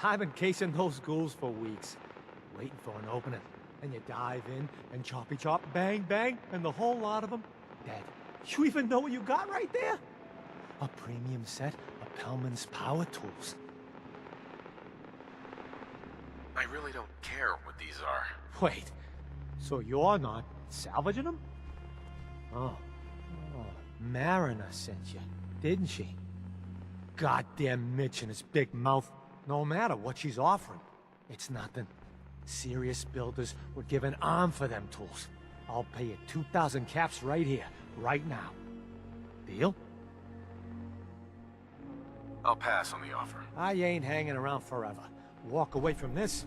I've been casing those ghouls for weeks, waiting for an opening. And you dive in, and choppy chop, bang bang, and the whole lot of them dead. You even know what you got right there? A premium set of Pellman's power tools. I really don't care what these are. Wait, so you're not salvaging them? Oh, Mariner sent you, didn't she? Goddamn Mitch and his big mouth. No matter what she's offering, it's nothing. Serious builders would give an arm for them tools. I'll pay you 2,000 caps right here, right now. Deal? I'll pass on the offer. I ain't hanging around forever. Walk away from this.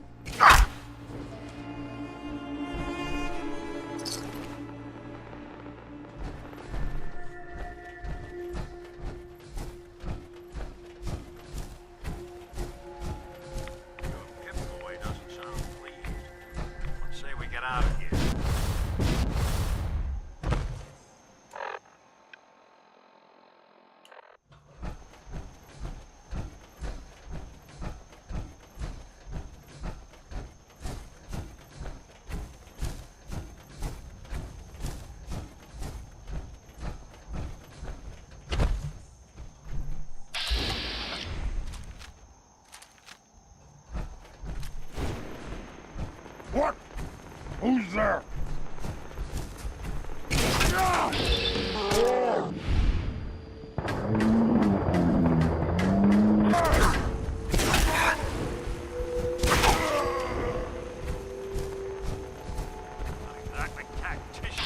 Out of here. What? Who's there? Exactly tactician.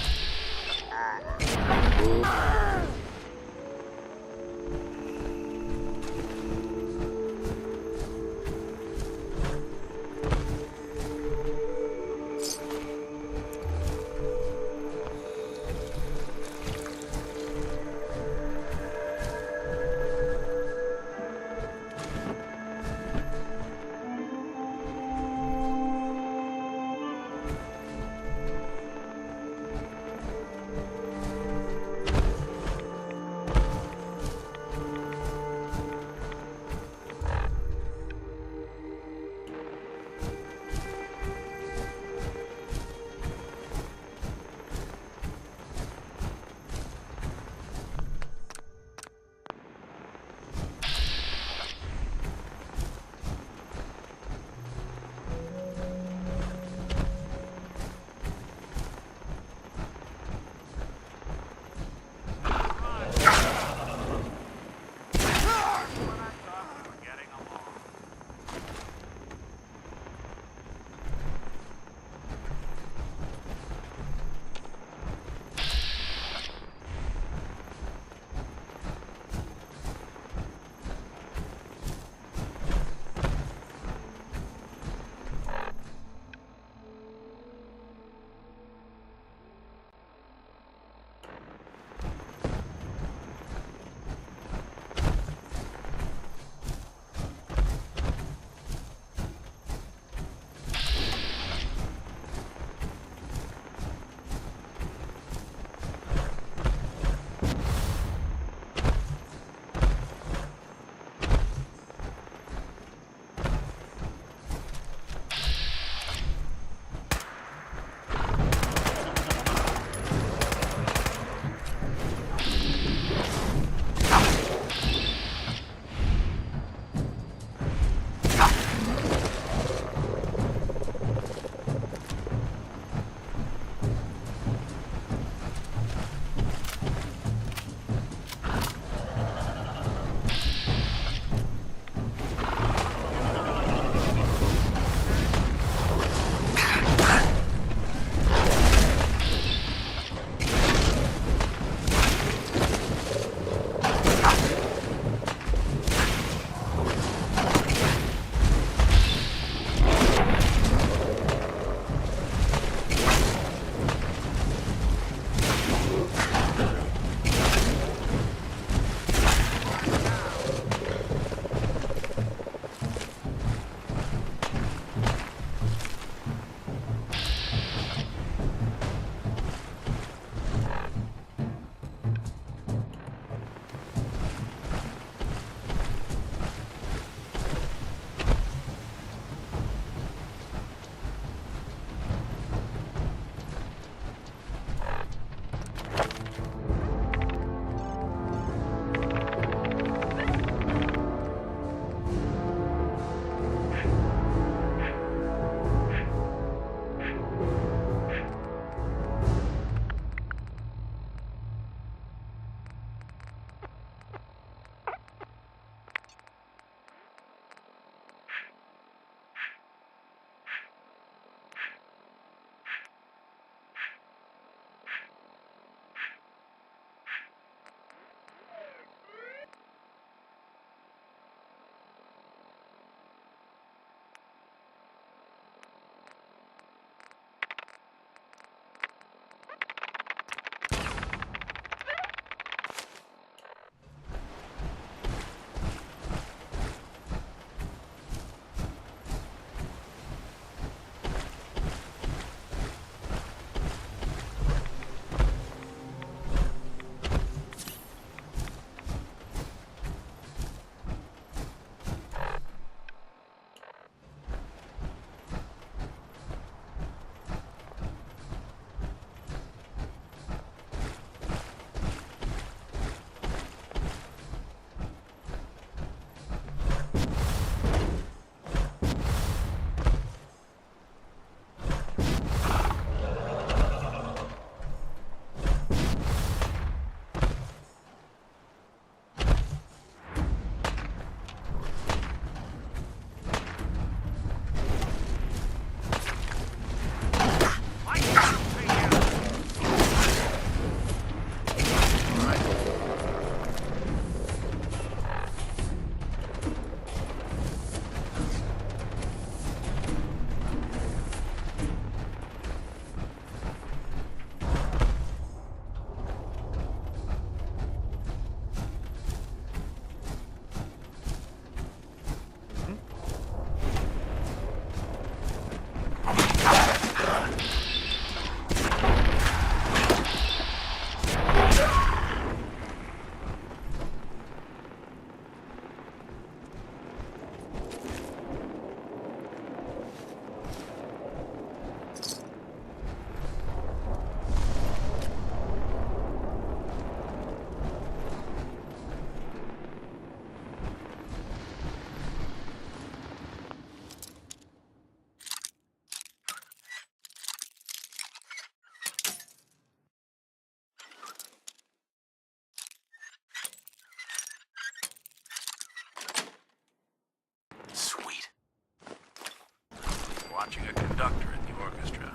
watching a conductor in the orchestra.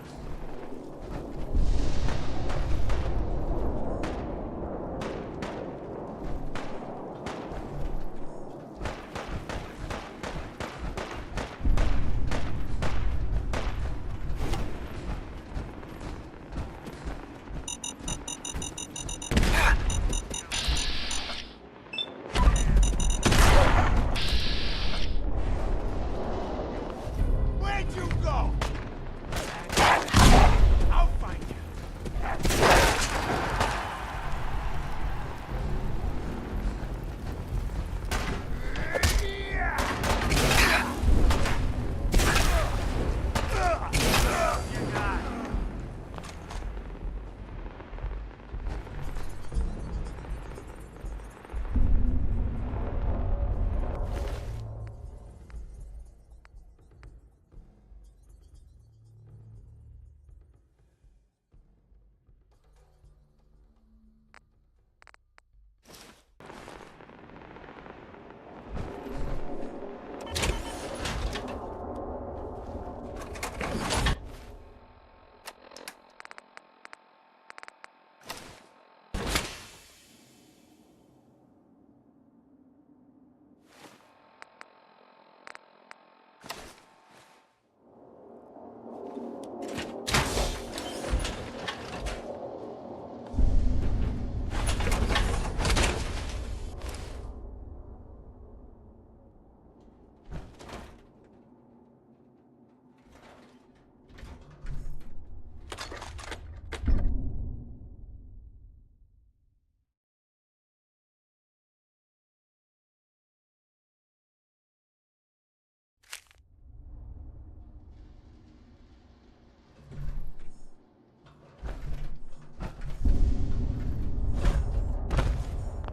Where'd you go? I'll find you.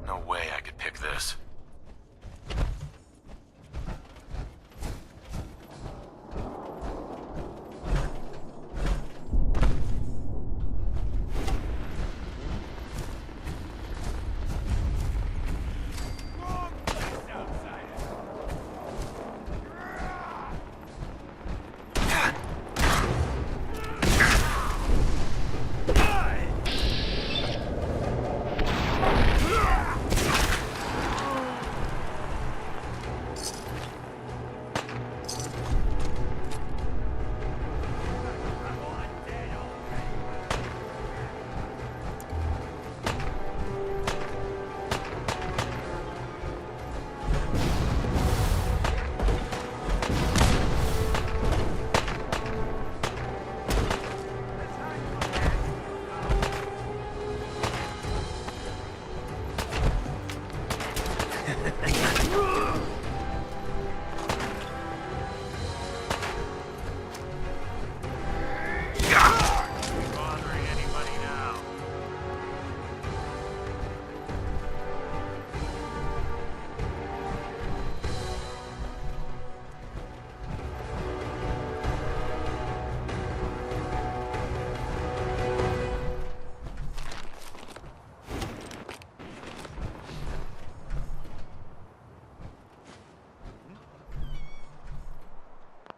No way I could pick this.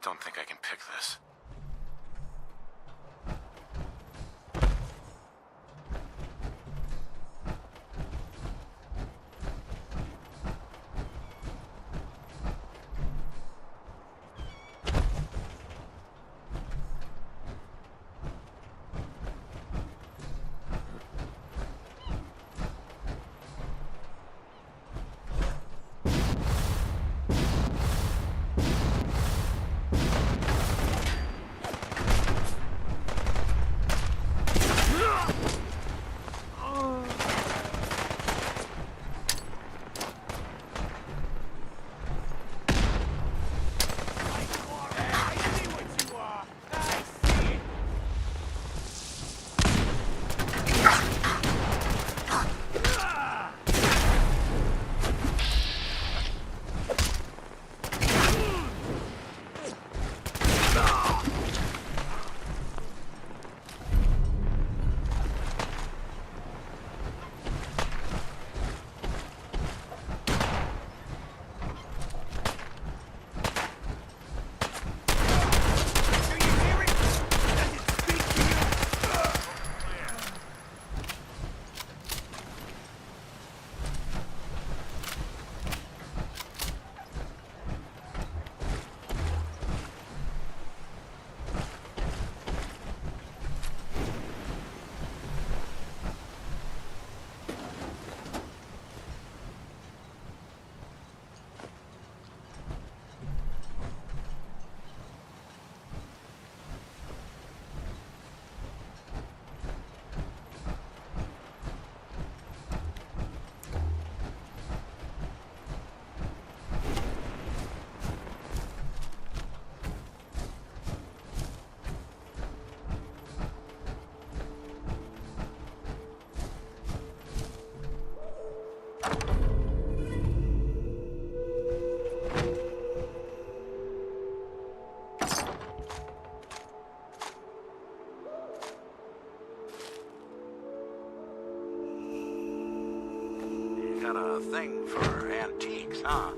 Don't think I can pick this. a thing for antiques, huh?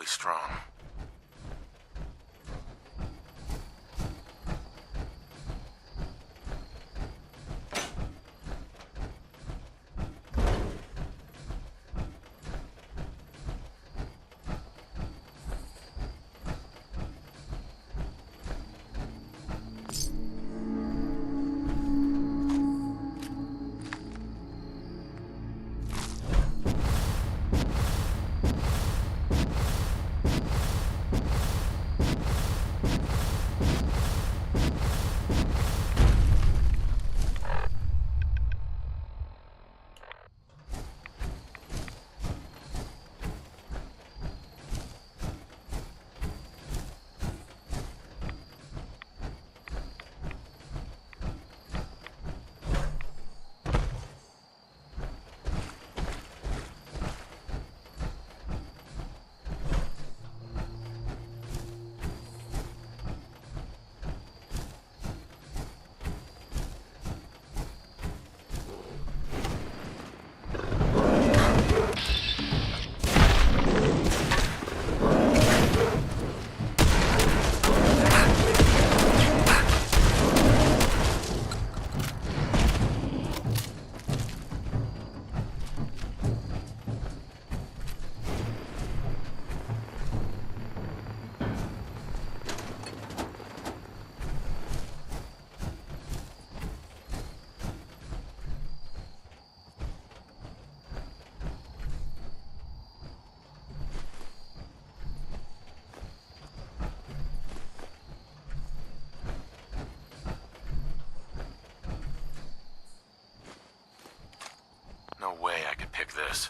incredibly strong. No way I could pick this.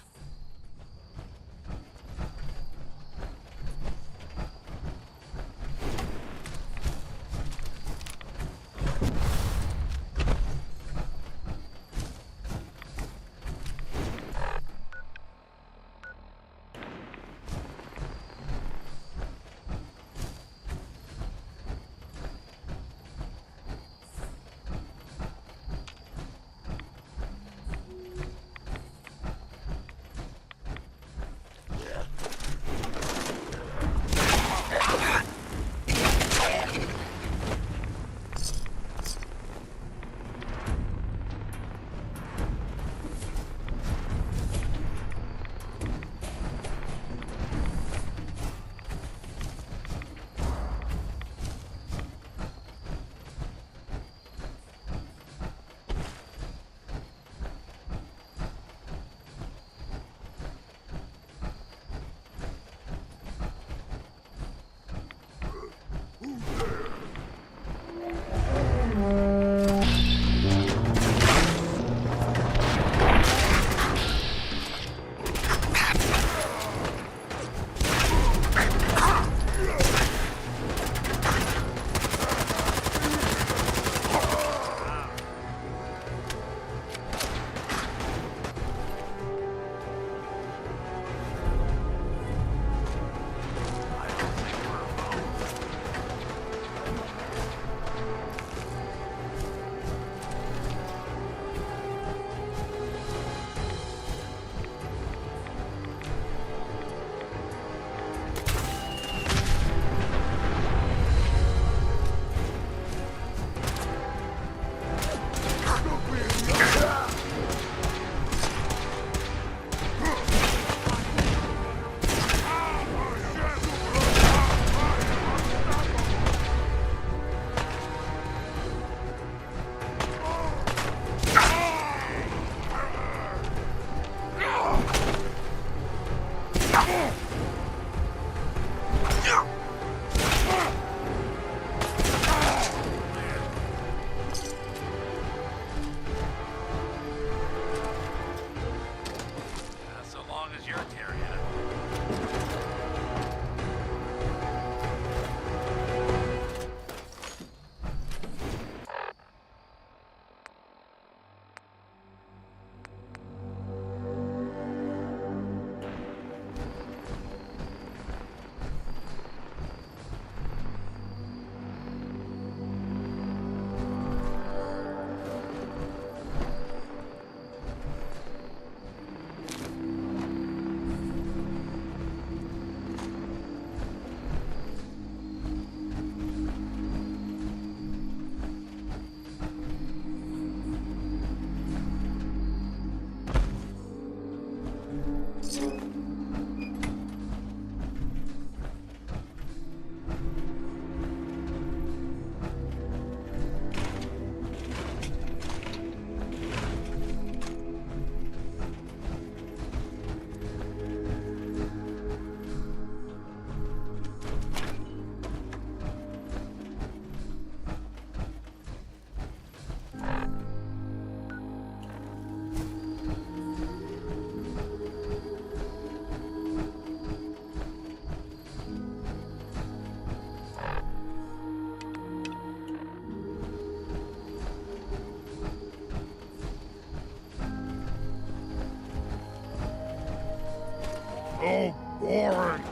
So boring.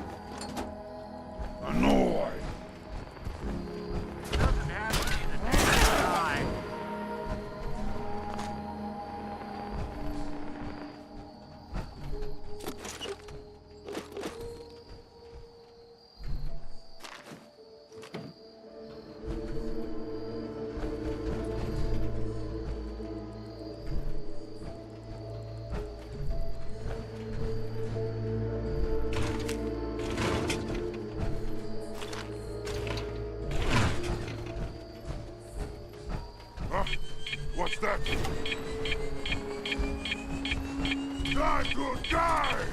Annoyed. Doesn't happen next time. What's that? Die, good die!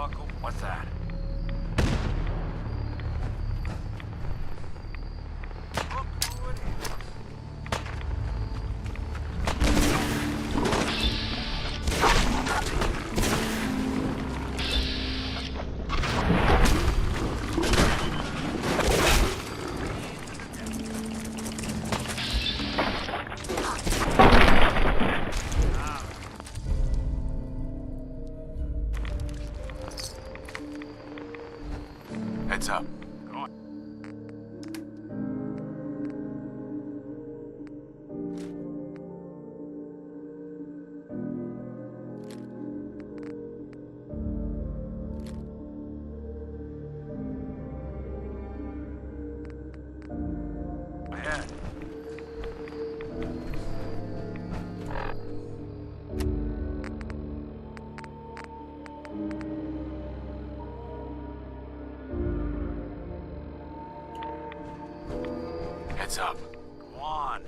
debacle? What's that? Heads up. Ahead. Heads up. Go on.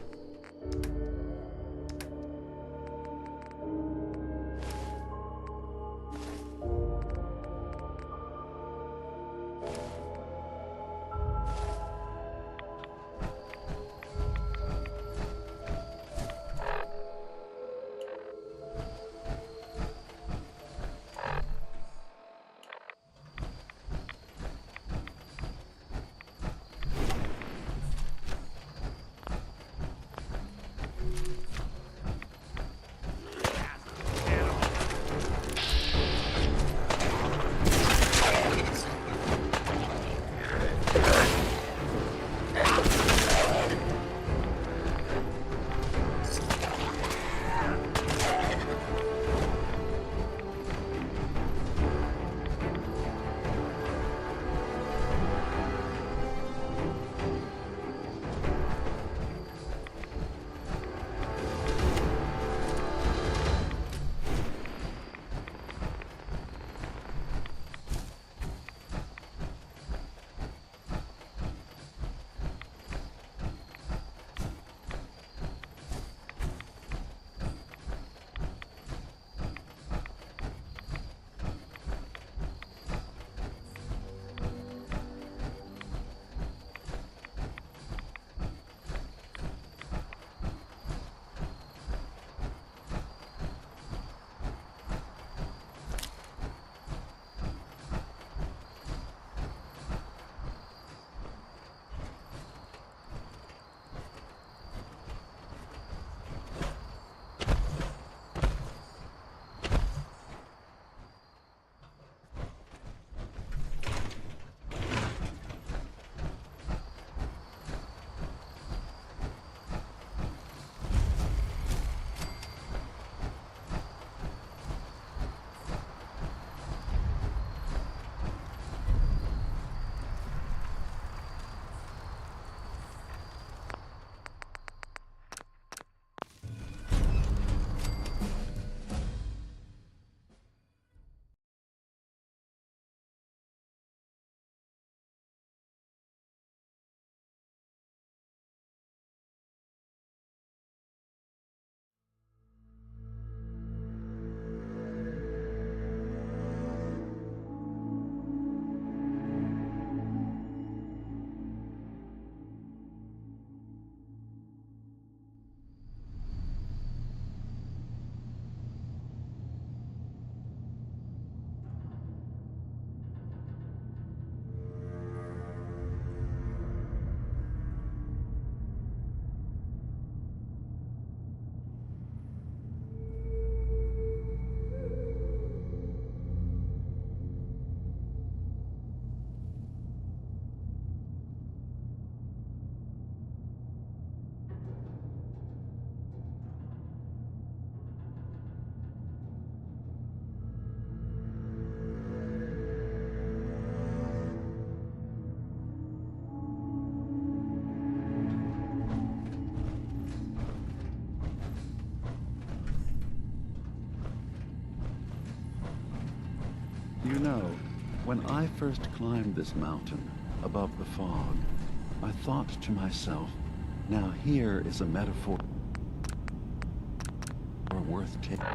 You know, when I first climbed this mountain above the fog, I thought to myself, now here is a metaphor worth taking.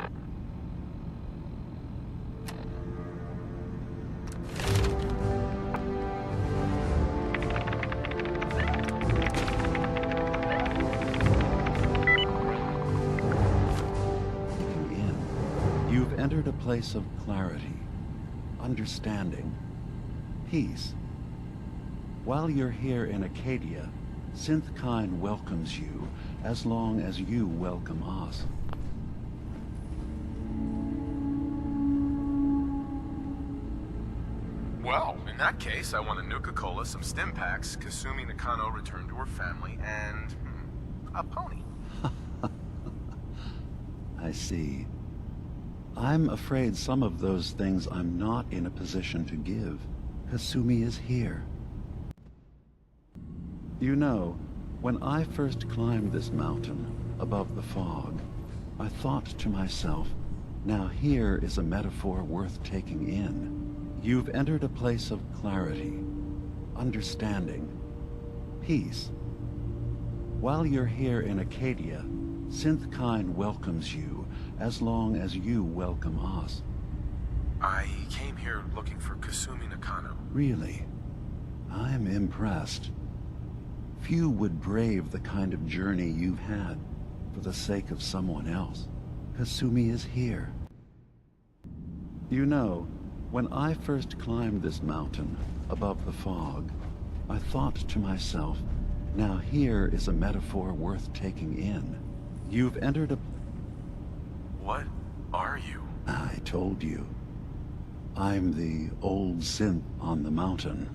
place of clarity, understanding, peace. While you're here in Acadia, Synthkind welcomes you as long as you welcome us. Well, in that case, I want a Nuka-Cola, some stim packs, Kasumi Nakano returned to her family, and a pony. I see. I'm afraid some of those things I'm not in a position to give. Kasumi is here. You know, when I first climbed this mountain, above the fog, I thought to myself, now here is a metaphor worth taking in. You've entered a place of clarity, understanding, peace. While you're here in Acadia, Synthkind welcomes you as long as you welcome us. I came here looking for Kasumi Nakano. Really? I'm impressed. Few would brave the kind of journey you've had for the sake of someone else. Kasumi is here. You know, when I first climbed this mountain above the fog, I thought to myself, now here is a metaphor worth taking in. You've entered a... What are you? I told you. I'm the old synth on the mountain.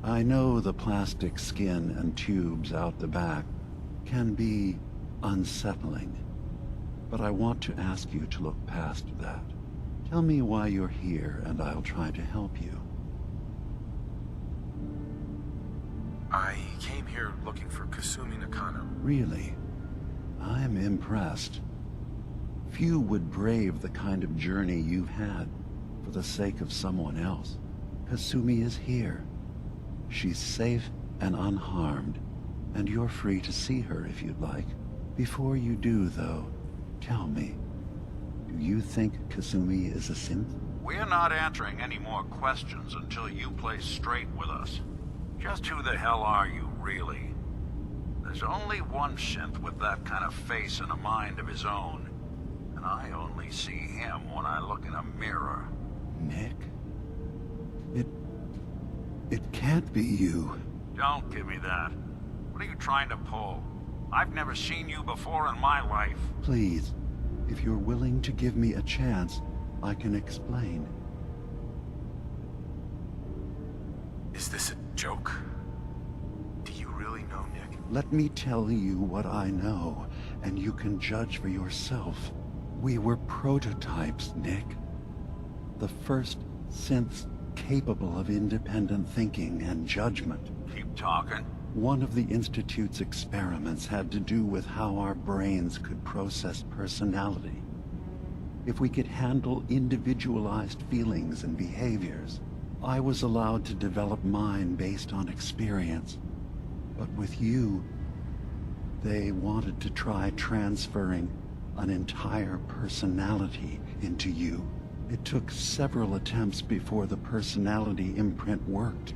I know the plastic skin and tubes out the back can be unsettling, but I want to ask you to look past that. Tell me why you're here, and I'll try to help you. I came here looking for Kasumi Nakano. Really? I'm impressed. Few would brave the kind of journey you've had for the sake of someone else. Kasumi is here. She's safe and unharmed, and you're free to see her if you'd like. Before you do, though, tell me, do you think Kasumi is a synth? We're not answering any more questions until you play straight with us. Just who the hell are you, really? There's only one synth with that kind of face and a mind of his own, and I only see him when I look in a mirror. Nick? It can't be you. Don't give me that. What are you trying to pull? I've never seen you before in my life. Please, if you're willing to give me a chance, I can explain. Is this a joke? Do you really know Nick? Let me tell you what I know, and you can judge for yourself. We were prototypes, Nick. The first synths capable of independent thinking and judgment. Keep talking. One of the Institute's experiments had to do with how our brains could process personality. If we could handle individualized feelings and behaviors, I was allowed to develop mine based on experience. But with you, they wanted to try transferring an entire personality into you. It took several attempts before the personality imprint worked.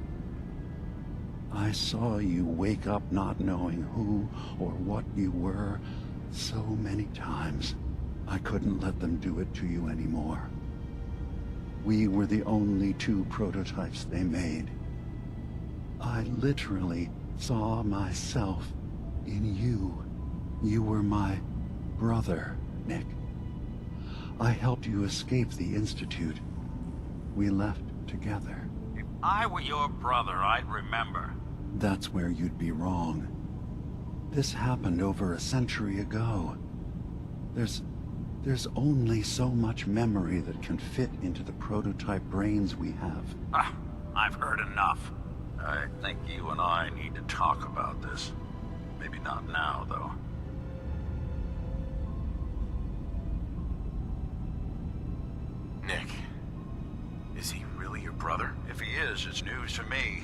I saw you wake up not knowing who or what you were so many times. I couldn't let them do it to you anymore. We were the only two prototypes they made. I literally saw myself in you. You were my brother, Nick. I helped you escape the Institute. We left together. If I were your brother, I'd remember. That's where you'd be wrong. This happened over a century ago. There's only so much memory that can fit into the prototype brains we have. I've heard enough. I think you and I need to talk about this. Maybe not now, though. Nick, is he really your brother? If he is, it's news to me.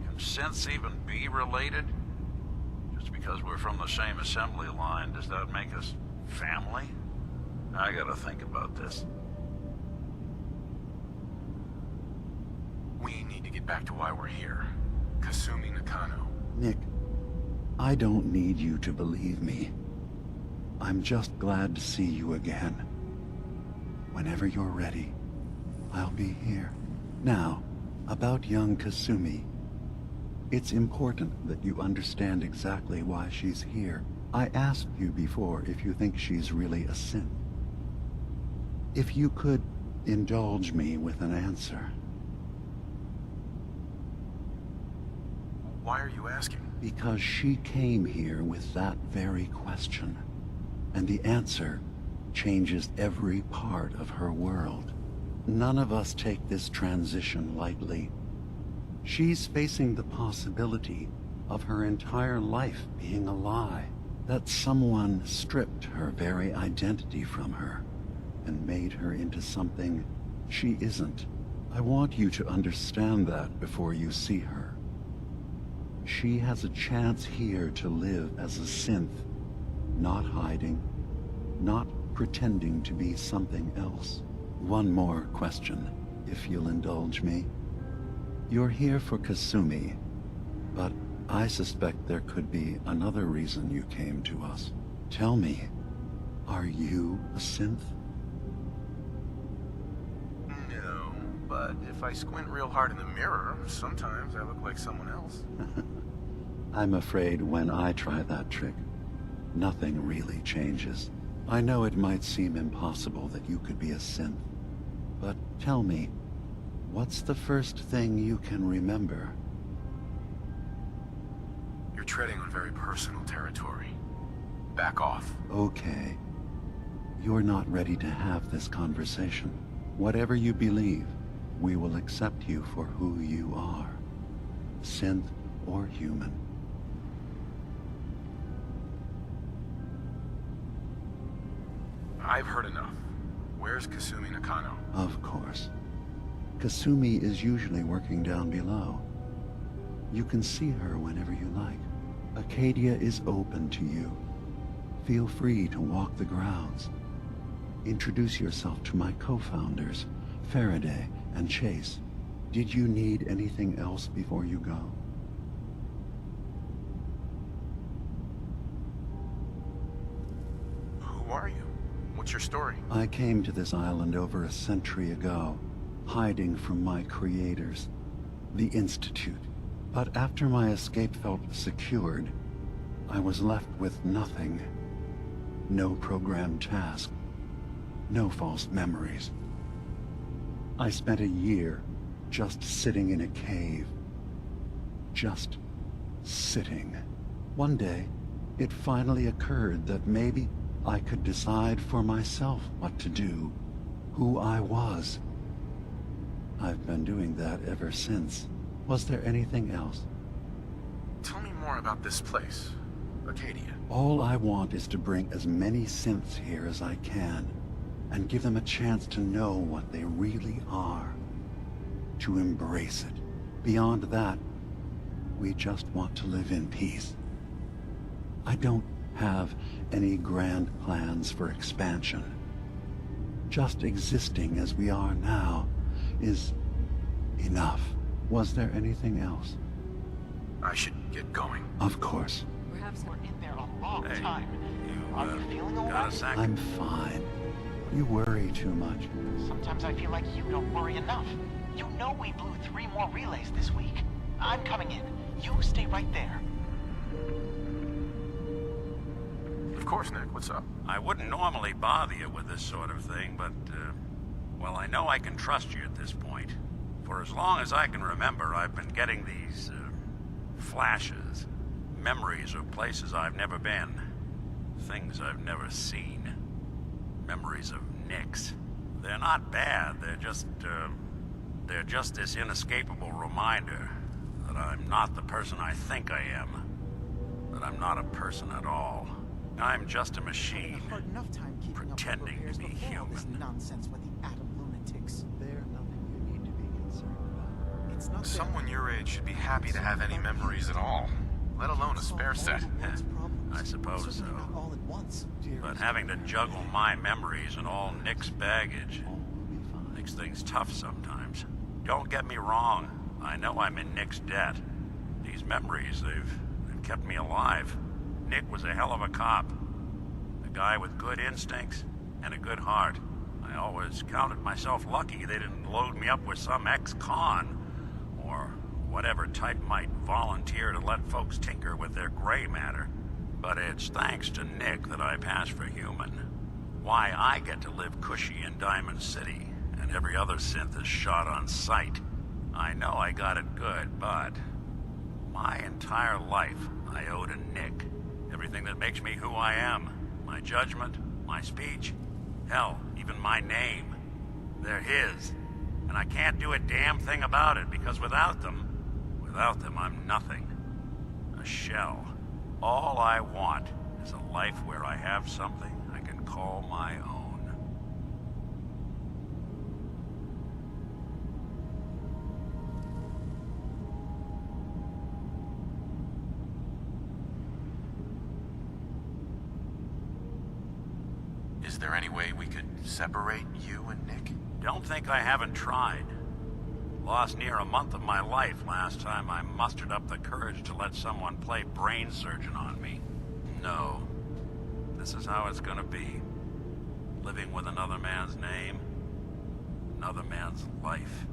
Can synths even be related? Just because we're from the same assembly line, does that make us family? I gotta think about this. We need to get back to why we're here. Kasumi Nakano. Nick, I don't need you to believe me. I'm just glad to see you again. Whenever you're ready, I'll be here. Now, about young Kasumi. It's important that you understand exactly why she's here. I asked you before if you think she's really a synth. If you could indulge me with an answer. Why are you asking? Because she came here with that very question. And the answer changes every part of her world. None of us take this transition lightly. She's facing the possibility of her entire life being a lie. That someone stripped her very identity from her and made her into something she isn't. I want you to understand that before you see her. She has a chance here to live as a synth, not hiding, not pretending to be something else. One more question, if you'll indulge me. You're here for Kasumi, but I suspect there could be another reason you came to us. Tell me, are you a synth? No, but if I squint real hard in the mirror, sometimes I look like someone else. I'm afraid when I try that trick, nothing really changes. I know it might seem impossible that you could be a synth, but tell me, what's the first thing you can remember? You're treading on very personal territory. Back off. Okay. You're not ready to have this conversation. Whatever you believe, we will accept you for who you are. Synth or human. I've heard enough. Where's Kasumi Nakano? Of course. Kasumi is usually working down below. You can see her whenever you like. Acadia is open to you. Feel free to walk the grounds. Introduce yourself to my co-founders, Faraday and Chase. Did you need anything else before you go? Who are you? What's your story? I came to this island over a century ago, hiding from my creators, the Institute. But after my escape felt secured, I was left with nothing. No programmed task. No false memories. I spent a year just sitting in a cave. Just sitting. One day, it finally occurred that maybe I could decide for myself what to do, who I was. I've been doing that ever since. Was there anything else? Tell me more about this place, Acadia. All I want is to bring as many synths here as I can, and give them a chance to know what they really are. To embrace it. Beyond that, we just want to live in peace. I don't have any grand plans for expansion. Just existing as we are now is enough. Was there anything else? I should get going. Of course. Perhaps we're in there a long time. Are you feeling all right? I'm fine. You worry too much. Sometimes I feel like you don't worry enough. You know we blew 3 more relays this week. I'm coming in. You stay right there. Of course, Nick. What's up? I wouldn't normally bother you with this sort of thing, but, well, I know I can trust you at this point. For as long as I can remember, I've been getting these, flashes. Memories of places I've never been. Things I've never seen. Memories of Nicks. They're not bad, they're just this inescapable reminder that I'm not the person I think I am. That I'm not a person at all. I'm just a machine, pretending to be human. This nonsense with the atom lunatics. There's nothing you need to be concerned about. It's not Someone your age should be happy to have any memories at all, let alone a spare set. I suppose so. all at once. But having to juggle my memories and all Nick's baggage makes things tough sometimes. Don't get me wrong. I know I'm in Nick's debt. These memories, they've kept me alive. Nick was a hell of a cop. A guy with good instincts and a good heart. I always counted myself lucky they didn't load me up with some ex-con, or whatever type might volunteer to let folks tinker with their gray matter. But it's thanks to Nick that I pass for human. Why I get to live cushy in Diamond City, and every other synth is shot on sight. I know I got it good, but my entire life I owe to Nick. Everything that makes me who I am. My judgment, my speech, hell, even my name. They're his. And I can't do a damn thing about it, because without them, I'm nothing. A shell. All I want is a life where I have something I can call my own. Is there any way we could separate you and Nick? Don't think I haven't tried. Lost near a month of my life last time I mustered up the courage to let someone play brain surgeon on me. No. This is how it's gonna be. Living with another man's name, another man's life.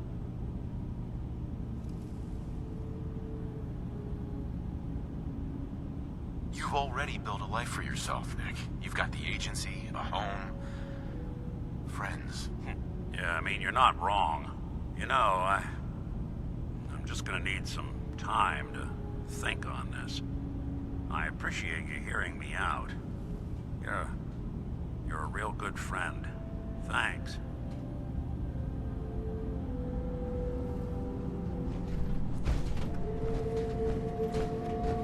You've already built a life for yourself, Nick. You've got the agency, a home, friends. Yeah, I mean, you're not wrong. You know, I'm just gonna need some time to think on this. I appreciate you hearing me out. You're a real good friend. Thanks.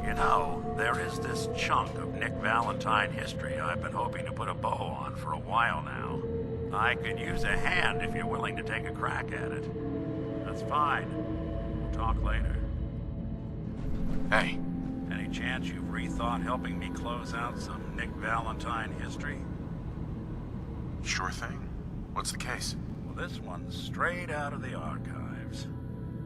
You know, there is this chunk of Nick Valentine history I've been hoping to put a bow on for a while now. I could use a hand if you're willing to take a crack at it. That's fine. We'll talk later. Hey. Any chance you've rethought helping me close out some Nick Valentine history? Sure thing. What's the case? Well, this one's straight out of the archives.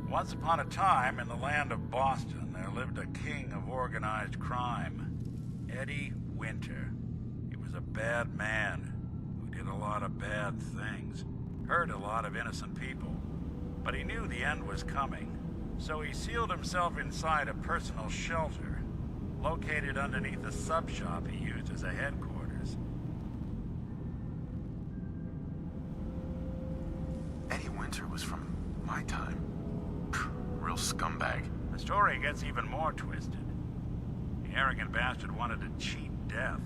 Once upon a time, in the land of Boston, there lived a king of organized crime. Eddie Winter. He was a bad man who did a lot of bad things. Hurt a lot of innocent people. But he knew the end was coming. So he sealed himself inside a personal shelter, located underneath the sub-shop he used as a headquarters. Eddie Winter was from my time. Real scumbag. The story gets even more twisted. The arrogant bastard wanted to cheat death,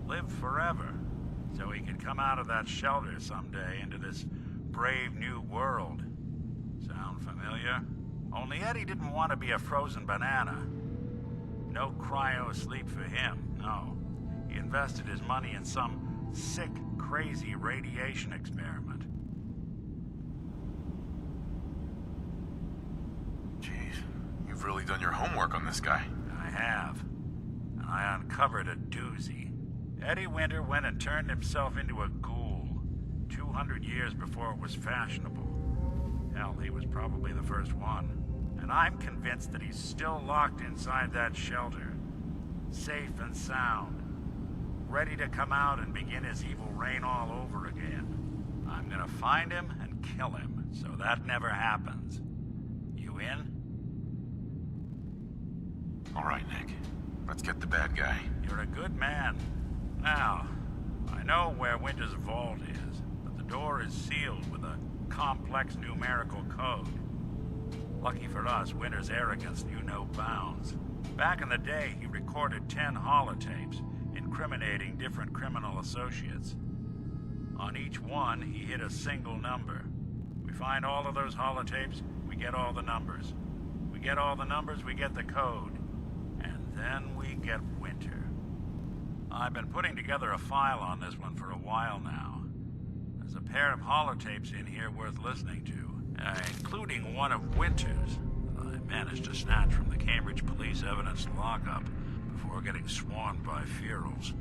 live forever, so he could come out of that shelter someday into this brave new world. Sound familiar? Only Eddie didn't want to be a frozen banana. No cryo sleep for him, no. He invested his money in some sick, crazy radiation experiment. Jeez, you've really done your homework on this guy. I have. And I uncovered a doozy. Eddie Winter went and turned himself into a ghoul 200 years before it was fashionable. Hell, he was probably the first one. And I'm convinced that he's still locked inside that shelter. Safe and sound. Ready to come out and begin his evil reign all over again. I'm gonna find him and kill him, so that never happens. You in? All right, Nick. Let's get the bad guy. You're a good man. Now, I know where Winter's vault is, but the door is sealed with a complex numerical code. Lucky for us, Winter's arrogance knew no bounds. Back in the day, he recorded 10 holotapes, incriminating different criminal associates. On each one, he hit a single number. We find all of those holotapes, we get all the numbers. We get all the numbers, we get the code. And then we get Winter. I've been putting together a file on this one for a while now. There's a pair of holotapes in here worth listening to. Including one of Winter's that I managed to snatch from the Cambridge police evidence lockup before getting swarmed by ferals.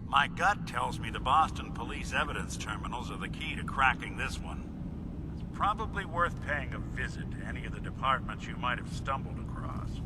My gut tells me the Boston police evidence terminals are the key to cracking this one. It's probably worth paying a visit to any of the departments you might have stumbled across.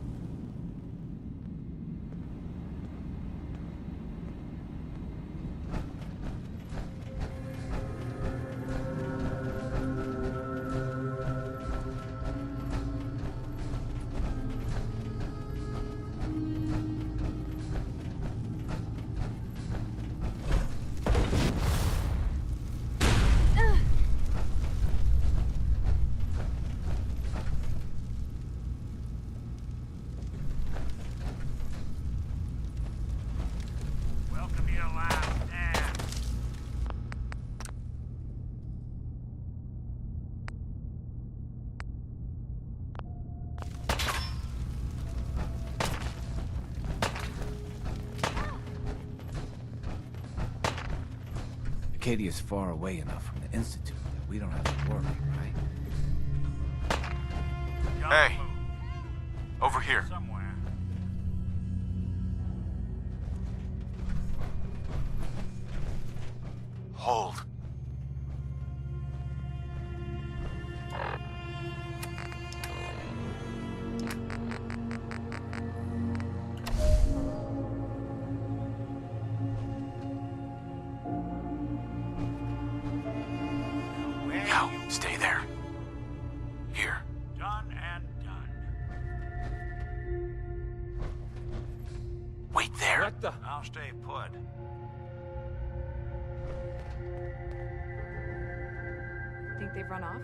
Arcadia's far away enough from the Institute that we don't have to worry, right? Hey! Over here. Hold. No, stay there. Here. Done and done. Wait there. What the? I'll stay put. Think they've run off?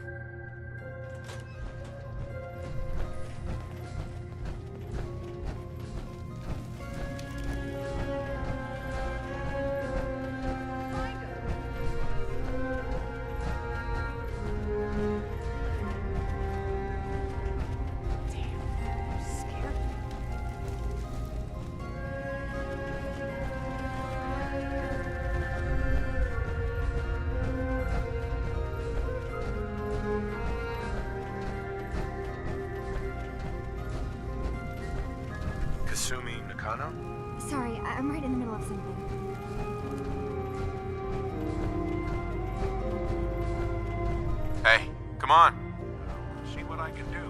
Nakano? Sorry, I'm right in the middle of something. Hey, come on. See what I can do.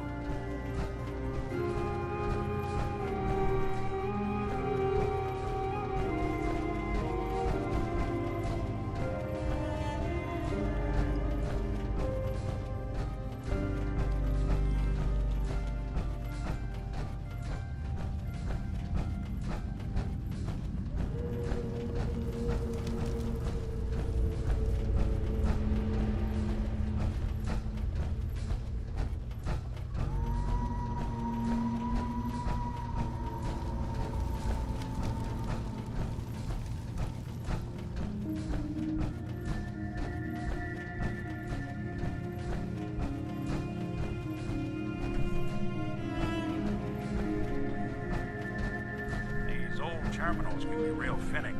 Terminals can be real finicky.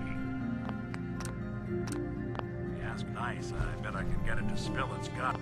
If you ask nice, I bet I can get it to spill its guts.